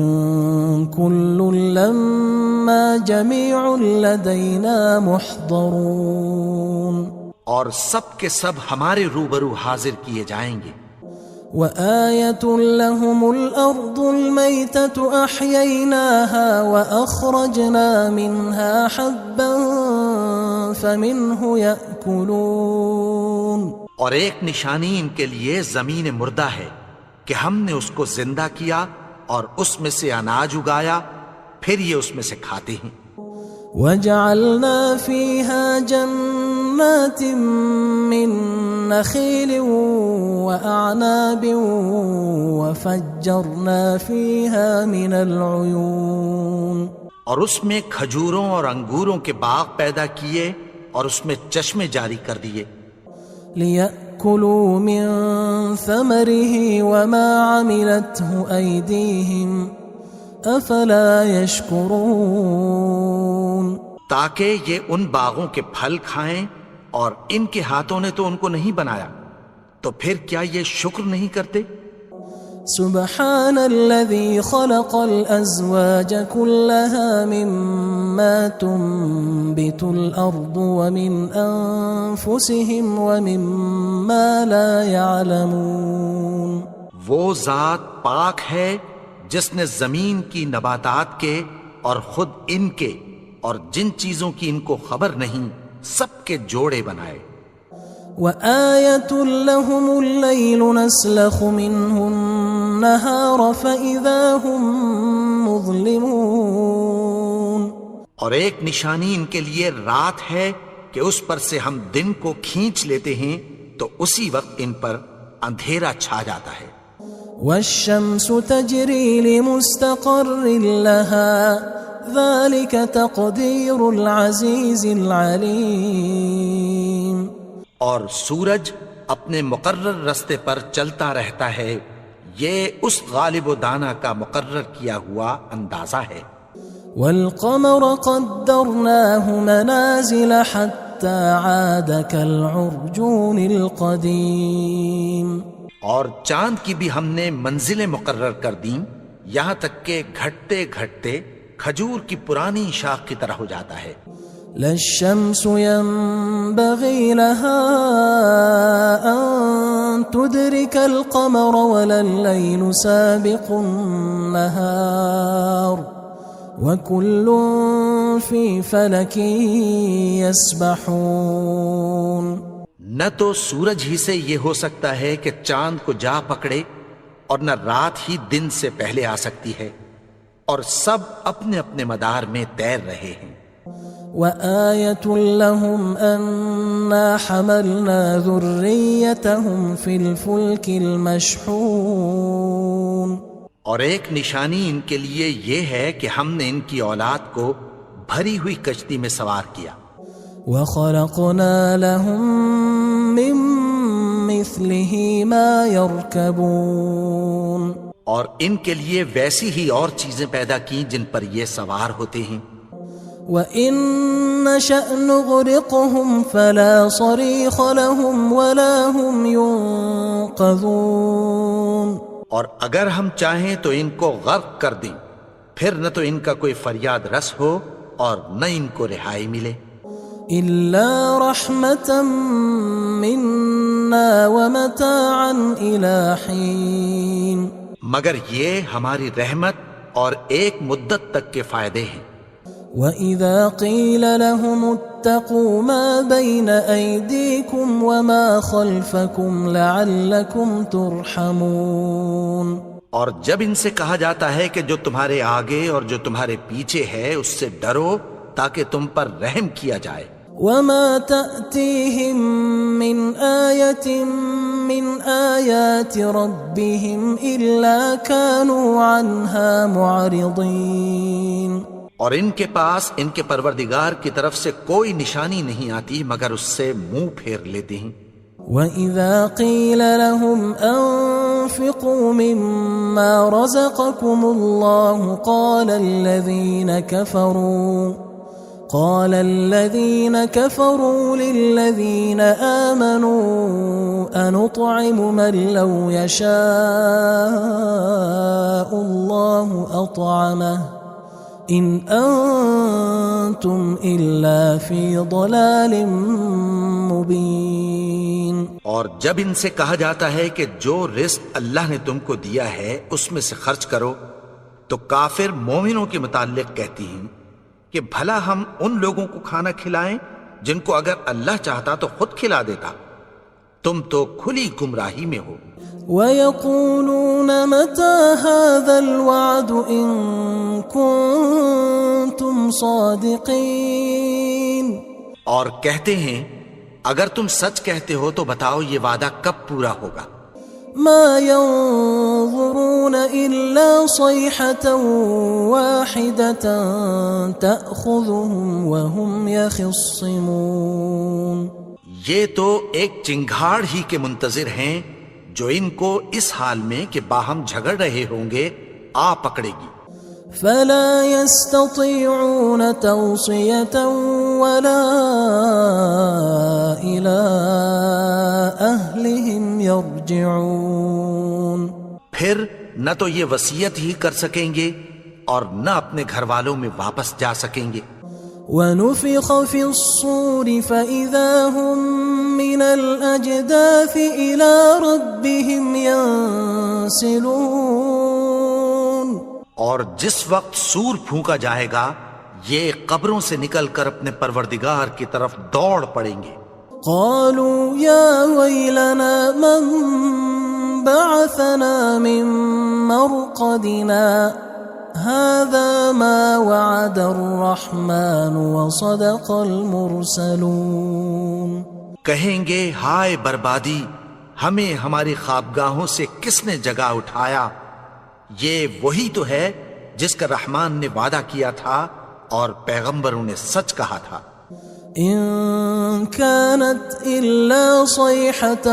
كُلٌّ لَمَّا جَمِيعٌ لَدَيْنَا مُحْضَرُونَ. اور سب کے سب ہمارے روبرو حاضر کیے جائیں گے. وآية لهم الأرض الميتة أحييناها وأخرجنا منها حبا فمنه يأكلون. اور ایک نشانی ان کے لیے زمین مردہ ہے کہ ہم نے اس کو زندہ کیا اور اس میں سے اناج اگایا، پھر یہ اس میں سے کھاتے ہیں. وجعلنا فيها جنات من نخيل وأعناب وفجرنا فيها من العيون. اور اس میں کھجوروں اور انگوروں کے باغ پیدا کیے اور اس میں چشمے جاری کر دیے. ليأكلوا من ثمره وما عملته أيديهم أفلا يشكرون. تاکہ یہ ان باغوں کے پھل کھائیں اور ان کے ہاتھوں نے تو ان کو نہیں بنایا، تو پھر کیا یہ شکر نہیں کرتے؟ سبحان الذي خلق الأزواج كلها مما تنبت الأرض ومن أنفسهم ومما لا يعلمون. وہ ذات پاک ہے جس نے زمین کی نباتات کے اور خود ان کے اور جن چیزوں کی ان کو خبر نہیں سب کے جوڑے بنائے. وآية لهم الليل نسلخ منه النهار فإذا هم مظلمون. اور ایک نشانی ان کے لیے رات ہے کہ اس پر سے ہم دن کو کھینچ لیتے ہیں تو اسی وقت ان پر اندھیرا چھا جاتا ہے. والشمس تجري لمستقر لها ذلك تقدير العزيز العليم. اور سورج اپنے مقرر رستے پر چلتا رہتا ہے، یہ اس غالب و دانا کا مقرر کیا ہوا اندازہ ہے. والقمر قدرناه منازل حتى عاد كالعرجون القديم. اور چاند کی بھی ہم نے منزلیں مقرر کر دیں، یہاں تک کہ گھٹتے گھٹتے کھجور کی پرانی شاخ کی طرح ہو جاتا ہے. لا الشمس ينبغي لها أن تدرك القمر ولا الليل سابق النهار وكل في فلك يسبحون. نہ تو سورج ہی سے یہ ہو سکتا ہے کہ چاند کو جا پکڑے، اور نہ رات ہی دن سے پہلے آ سکتی ہے، اور سب اپنے اپنے مدار میں تیر رہے ہیں. وآية لهم أنا حملنا ذريتهم في الفلك المشحون. اور ایک نشانی ان کے لیے یہ ہے کہ ہم نے ان کی اولاد کو بھری ہوئی کشتی میں سوار کیا. وخلقنا لهم من مثله ما يركبون. اور ان کے لیے ویسی ہی اور چیزیں پیدا کی جن پر یہ سوار ہوتے ہیں. وَإِن نَّشَأْ نُغْرِقْهُمْ فَلَا صَرِيخَ لَهُمْ وَلَا هُمْ يُنقَذُونَ. اور اگر ہم چاہیں تو ان کو غرق کر دیں، پھر نہ تو ان کا کوئی فریاد رس ہو اور نہ ان کو رہائی ملے. إِلَّا رَحْمَةً مِّنَّا وَمَتَاعًا إِلَى حِينٍ. مگر یہ ہماری رحمت اور ایک مدت تک کے فائدے ہیں. وَإِذَا قِيلَ لَهُمُ اتَّقُوا مَا بَيْنَ أَيْدِيكُمْ وَمَا خَلْفَكُمْ لَعَلَّكُمْ تُرْحَمُونَ. اور جب ان سے کہا جاتا ہے کہ جو تمہارے آگے اور جو تمہارے پیچھے ہے اس سے ڈرو تاکہ تم پر رحم کیا جائے. وَمَا تَأْتِيهِم مِّنْ آيَةٍ مِّنْ آيَاتِ رَبِّهِمْ إِلَّا كَانُوا عَنْهَا مُعْرِضِينَ. اور ان کے پاس ان کے پروردگار کی طرف سے کوئی نشانی نہیں آتی مگر اس سے منہ پھیر لیتے ہیں. وَإِذَا قِيلَ لَهُمْ أَنفِقُوا مِمَّا رَزَقَكُمُ اللَّهُ قال الذين كفروا للذين آمنوا أنطعم من لو يشاء الله أطعمه إن أنتم إلا في ضلال مبين. اور جب ان سے کہا جاتا ہے کہ جو رزق اللہ نے تم کو دیا ہے اس میں سے خرچ کرو، تو کافر مومنوں کے متعلق کہتی ہیں کہ بھلا ہم ان لوگوں کو کھانا کھلائیں جن کو اگر اللہ چاہتا تو خود کھلا دیتا. تم تو کھلی گمراہی میں ہو. وَيَقُولُونَ مَتَى هَذَا الْوَعْدُ إِن كُنتُمْ صَادِقِينَ. اور کہتے ہیں اگر تم سچ کہتے ہو تو بتاؤ یہ وعدہ کب پورا ہوگا. ما ينظرون إلا صيحة واحدة تأخذهم وهم يخصمون. یہ تو ایک چنگھاڑ ہی کے منتظر ہیں جو ان کو اس حال میں کہ باہم جھگڑ رہے ہوں گے آ پکڑے گی. فلا يستطيعون توصية ولا إلى أهلهم يرجعون. پھر نہ تو یہ وصیت ہی کر سکیں گے اور نہ اپنے گھر والوں میں واپس جا سکیں گے. ونفخ في الصور فإذا هم من الأجداث إلى ربهم ينسلون. اور جس وقت سور پھونکا جائے گا یہ قبروں سے نکل کر اپنے پروردگار کی طرف دوڑ پڑیں گے. قالوا يا ويلنا من بعثنا من مرقدنا هذا ما وعد الرحمن وصدق المرسلون. کہیں گے ہائے بربادی، ہمیں ہماری خوابگاہوں سے کس نے جگا اٹھایا؟ یہ وہی تو ہے جس کا رحمان نے وعدہ کیا تھا اور پیغمبروں نے سچ کہا تھا. إن كانت إلا صيحة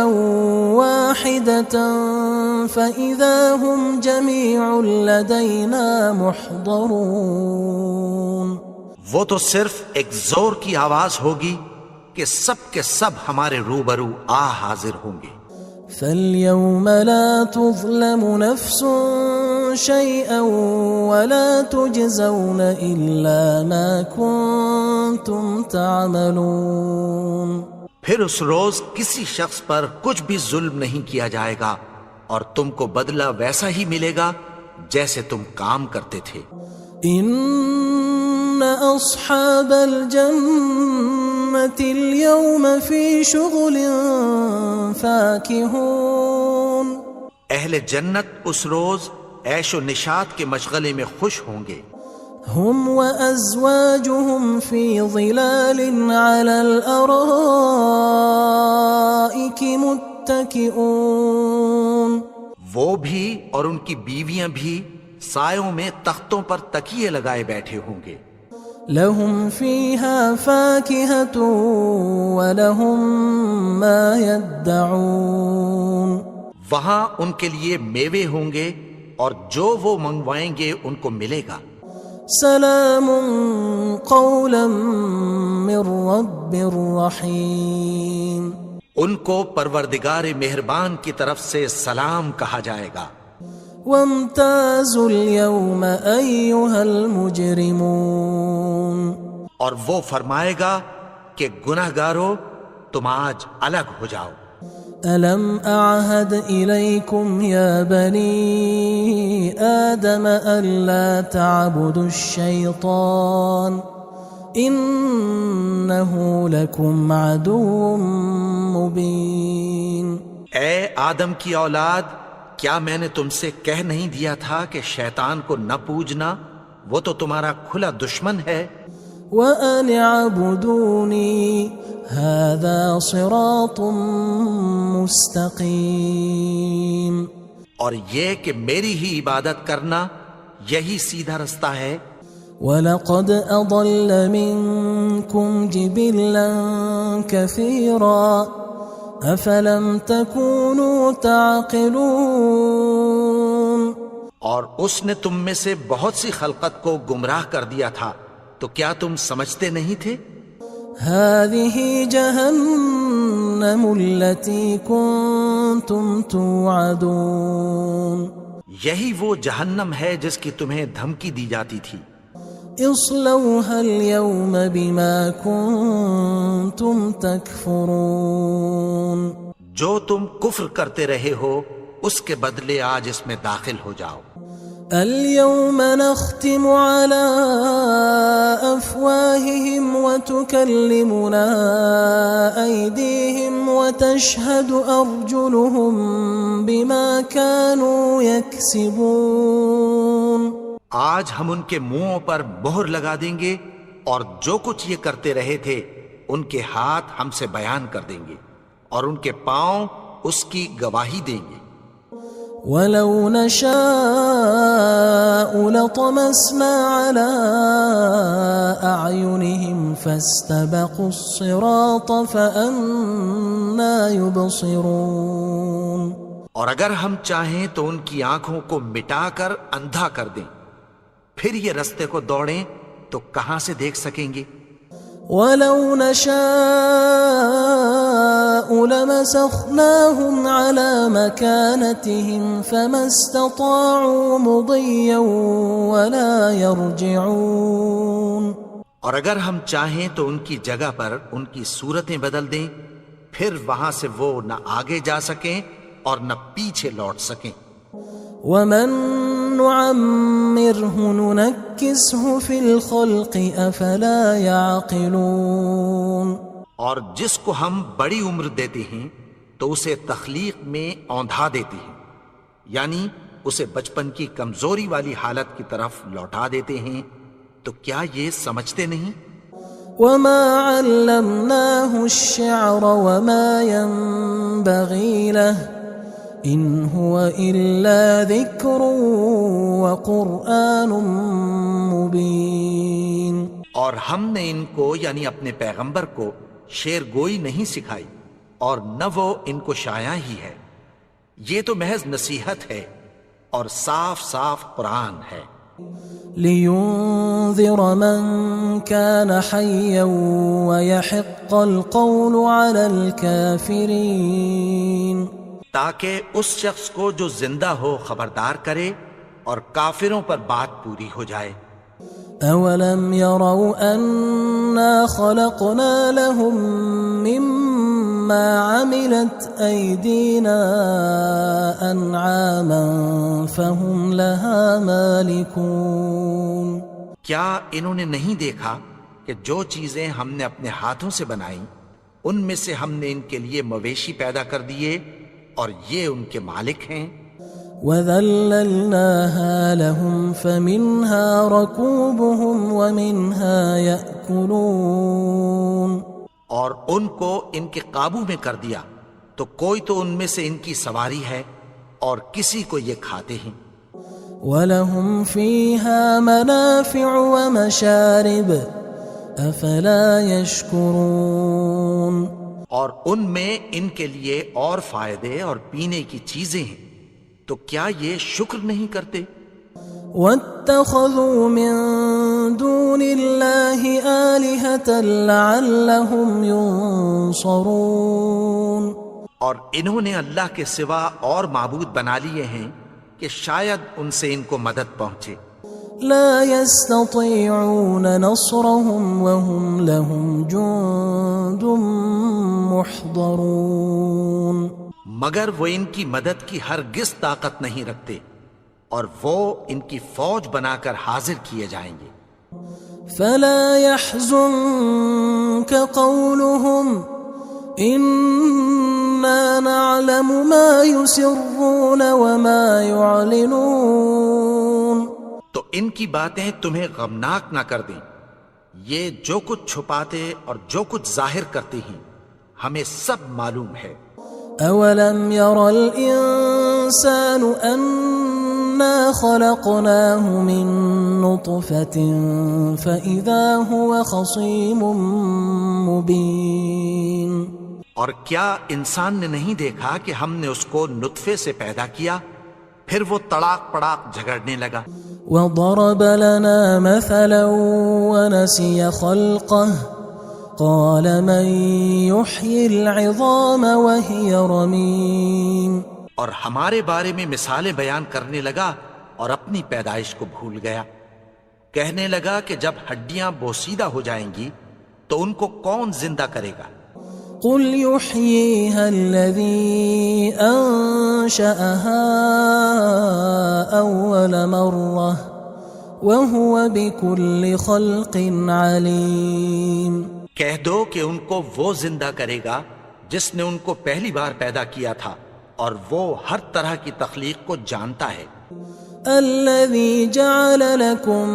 واحدة فإذا هم جميع لدينا محضرون. وہ تو صرف ایک زور کی آواز ہوگی کہ سب کے سب ہمارے روبرو آ حاضر ہوں گے. فاليوم لا تظلم نفس شيئا ولا تجزون إلا ما كنتم تعملون. پھر اس روز کسی شخص پر کچھ بھی ظلم نہیں کیا جائے گا اور تم کو بدلہ ویسا ہی ملے گا جیسے تم کام کرتے تھے. إن أصحاب الجنة اليوم في شغل فاكهون اہل جنت اس روز عیش و نشاط کے مشغلے میں خوش ہوں گے. هم وأزواجهم في ظلال على الأرائك متكئون وہ بھی اور ان کی بیویاں بھی سایوں میں تختوں پر تکیے لگائے بیٹھے ہوں گے. لهم فيها فاكهة ولهم ما يدعون وہاں ان کے لیے میوے ہوں گے اور جو وہ منگوائیں گے ان کو ملے گا. سلام قولا من رب رحیم ان کو پروردگار مہربان کی طرف سے سلام کہا جائے گا. وامتازوا اليوم أيها المجرمون اور وہ فرمائے گا کہ گناہگارو تم آج الگ ہو جاؤ. ألم أعهد إليكم يا بني آدم ألا تعبدوا الشيطان إنه لكم عدو مبين. اے آدم کی اولاد، کیا میں نے تم سے کہہ نہیں دیا تھا کہ شیطان کو نہ پوجنا، وہ تو تمہارا کھلا دشمن ہے. وَأَنِ اعْبُدُونِي هَذَا صِرَاطٌ مُسْتَقِيمٌ اور یہ کہ میری ہی عبادت کرنا یہی سیدھا رستہ ہے. وَلَقَدْ أَضَلَّ مِنكُمْ جِبِلًّا كَثِيرًا أَفَلَمْ تَكُونُوا تَعْقِلُونَ اور اس نے تم میں سے بہت سی خلقت کو گمراہ کر دیا تھا، تو کیا تم سمجھتے نہیں تھے؟ هذه جهنم التي كنتم توعدون یہی وہ جہنم ہے جس کی تمہیں دھمکی دی جاتی تھی. اصلوها اليوم بما كنتم تكفرون جو تم کفر کرتے رہے ہو اس کے بدلے آج اس میں داخل ہو جاؤ. اليوم نختم على أفواههم وتكلمنا أيديهم وتشهد أرجلهم بما كانوا يكسبون. آج ہم ان کے منہوں پر مہر لگا دیں گے اور جو کچھ یہ کرتے رہے تھے ان کے ہاتھ ہم سے بیان کر دیں گے اور ان کے پاؤں اس کی گواہی دیں گے. وَلَوْ نَشَاءُ لَطَمَسْنَا عَلَىٰ أَعْيُنِهِمْ فَاسْتَبَقُوا الصِّرَاطَ فَأَنَّىٰ يُبْصِرُونَ اور اگر ہم چاہیں تو ان کی آنکھوں کو مٹا کر اندھا کر دیں، پھر یہ رستے کو دوڑیں تو کہاں سے دیکھ سکیں گے. وَلَوْ نَشَاءُ لَمَسَخْنَاهُمْ عَلَىٰ مَكَانَتِهِمْ فَمَا اسْتَطَاعُوا مُضِيًّا وَلَا يَرْجِعُونَ اور اگر ہم چاہیں تو ان کی جگہ پر ان کی صورتیں بدل دیں، پھر وہاں سے وہ نہ آگے جا سکیں اور نہ پیچھے لوٹ سکیں. وَمَن نُعَمِّرْهُ نُنَكِّسْهُ فِي الْخَلْقِ أَفَلَا يَعْقِلُونَ اور جس کو ہم بڑی عمر دیتے ہیں تو اسے تخلیق میں اوندھا دیتے ہیں، یعنی اسے بچپن کی کمزوری والی حالت کی طرف لوٹا دیتے ہیں. تو کیا یہ سمجھتے نہیں؟ وَمَا عَلَّمْنَاهُ الشِّعْرَ وَمَا يَنبَغِي لَهُ إِنْ هُوَ إِلَّا ذِكْرٌ وَقُرْآنٌ مُبِينٌ اور ہم نے ان کو یعنی اپنے پیغمبر کو شعر گوئی نہیں سکھائی اور نہ وہ ان کو شایع ہی ہے، یہ تو محض نصیحت ہے اور صاف صاف قرآن ہے. لِيُنذِرَ مَن كَانَ حَيًّا وَيَحِقَّ الْقَوْلُ عَلَى الْكَافِرِينَ تاکہ اس شخص کو جو زندہ ہو خبردار کرے اور کافروں پر بات پوری ہو جائے. أَوَلَمْ يَرَوْا أَنَّا خَلَقْنَا لَهُم مِّمَّا عَمِلَتْ أَيْدِينَا أَنْعَامًا فَهُمْ لَهَا مَالِكُونَ کیا انہوں نے نہیں دیکھا کہ جو چیزیں ہم نے اپنے ہاتھوں سے بنائیں ان میں سے ہم نے ان کے لیے مویشی پیدا کر دیے اور یہ ان کے مالک ہیں؟ وَذَلَّلْنَاهَا لَهُمْ فَمِنْهَا رَكُوبُهُمْ وَمِنْهَا يَأْكُلُونَ، اور ان کو ان کے قابو میں کر دیا تو کوئی تو ان میں سے ان کی سواری ہے اور کسی کو یہ کھاتے ہیں۔ وَلَهُمْ فِيهَا مَنَافِعُ وَمَشَارِبُ أَفَلَا يَشْكُرُونَ، اور ان میں ان کے لیے اور فائدے اور پینے کی چیزیں ہیں، تو کیا یہ شکر نہیں کرتے؟ وَاتَّخَذُوا مِن دُونِ اللَّهِ آلِهَةً لَعَلَّهُمْ يُنصَرُونَ، اور انہوں نے اللہ کے سوا اور معبود بنا لیے ہیں کہ شاید ان سے ان کو مدد پہنچے۔ لا يستطيعون نصرهم وهم لهم جند محضرون، مگر وہ ان کی مدد کی ہرگز طاقت نہیں رکھتے اور وہ ان کی فوج بنا کر حاضر کیے جائیں گے۔ فلا يحزنك قولهم إنا نعلم ما يسرون وما يعلنون، تو ان کی باتیں تمہیں غمناک نہ کر دیں، یہ جو کچھ چھپاتے اور جو کچھ ظاہر کرتے ہیں ہمیں سب معلوم ہے۔ أولم ير الإنسان أنا خلقناه من نطفة فإذا هو خصيم مبين، اور کیا انسان نے نہیں دیکھا کہ ہم نے اس کو نطفے سے پیدا کیا پھر وہ تڑاک پڑاک جھگڑنے لگا۔ وضرب لنا مثلا ونسي خلقه قال من يحيي العظام وهي رميم، اور ہمارے بارے میں مثالیں بیان کرنے لگا اور اپنی پیدائش کو بھول گیا، کہنے لگا کہ جب ہڈیاں بوسیدہ ہو جائیں گی تو ان کو کون زندہ کرے گا؟ قل يحييها الذي أنشأها أول مرة وهو بكل خلق عليم، کہہ دو کہ ان کو وہ زندہ کرے گا جس نے ان کو پہلی بار پیدا کیا تھا اور وہ ہر طرح کی تخلیق کو جانتا ہے۔ الذي جعل لكم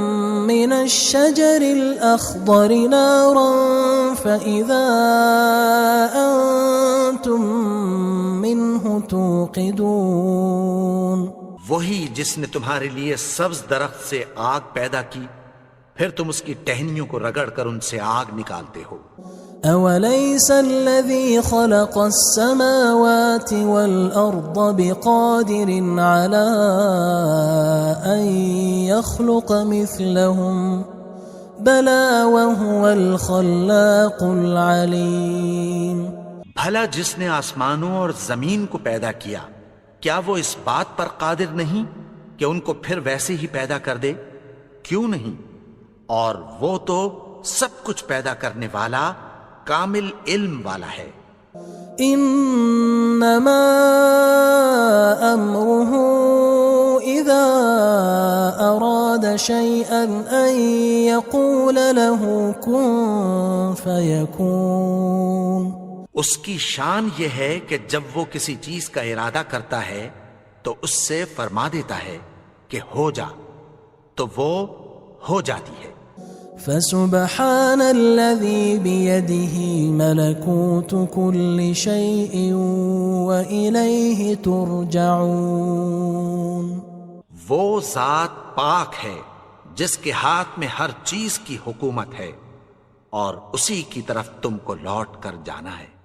من الشجر الأخضر نارا فإذا أنتم منه توقدون، وہی جس نے تمہارے لیے سبز درخت سے آگ پیدا کی پھر تم اس کی ٹہنیوں کو رگڑ کر ان سے آگ نکالتے ہو۔ أوليس الذي خلق السماوات والأرض بقادر على أن يخلق مثلهم بلى وهو الخلاق العليم، بھلا جس نے آسمانوں اور زمین کو پیدا کیا کیا وہ اس بات پر قادر نہیں کہ ان کو پھر ویسے ہی پیدا کر دے؟ کیوں نہیں؟ اور وہ تو سب کچھ پیدا کرنے والا کامل علم والا ہے۔ انما امره اذا اراد شيئا ان يقول له كن فيكون، اس کی شان یہ ہے کہ جب وہ کسی چیز کا ارادہ کرتا ہے تو اس سے فرما دیتا ہے کہ ہو جا، تو وہ ہو جاتی ہے۔ فسبحان الذي بيده ملكوت كل شيء وإليه ترجعون، وہ ذات پاک ہے جس کے ہاتھ میں ہر چیز کی حکومت ہے اور اسی کی طرف تم کو لوٹ کر جانا ہے۔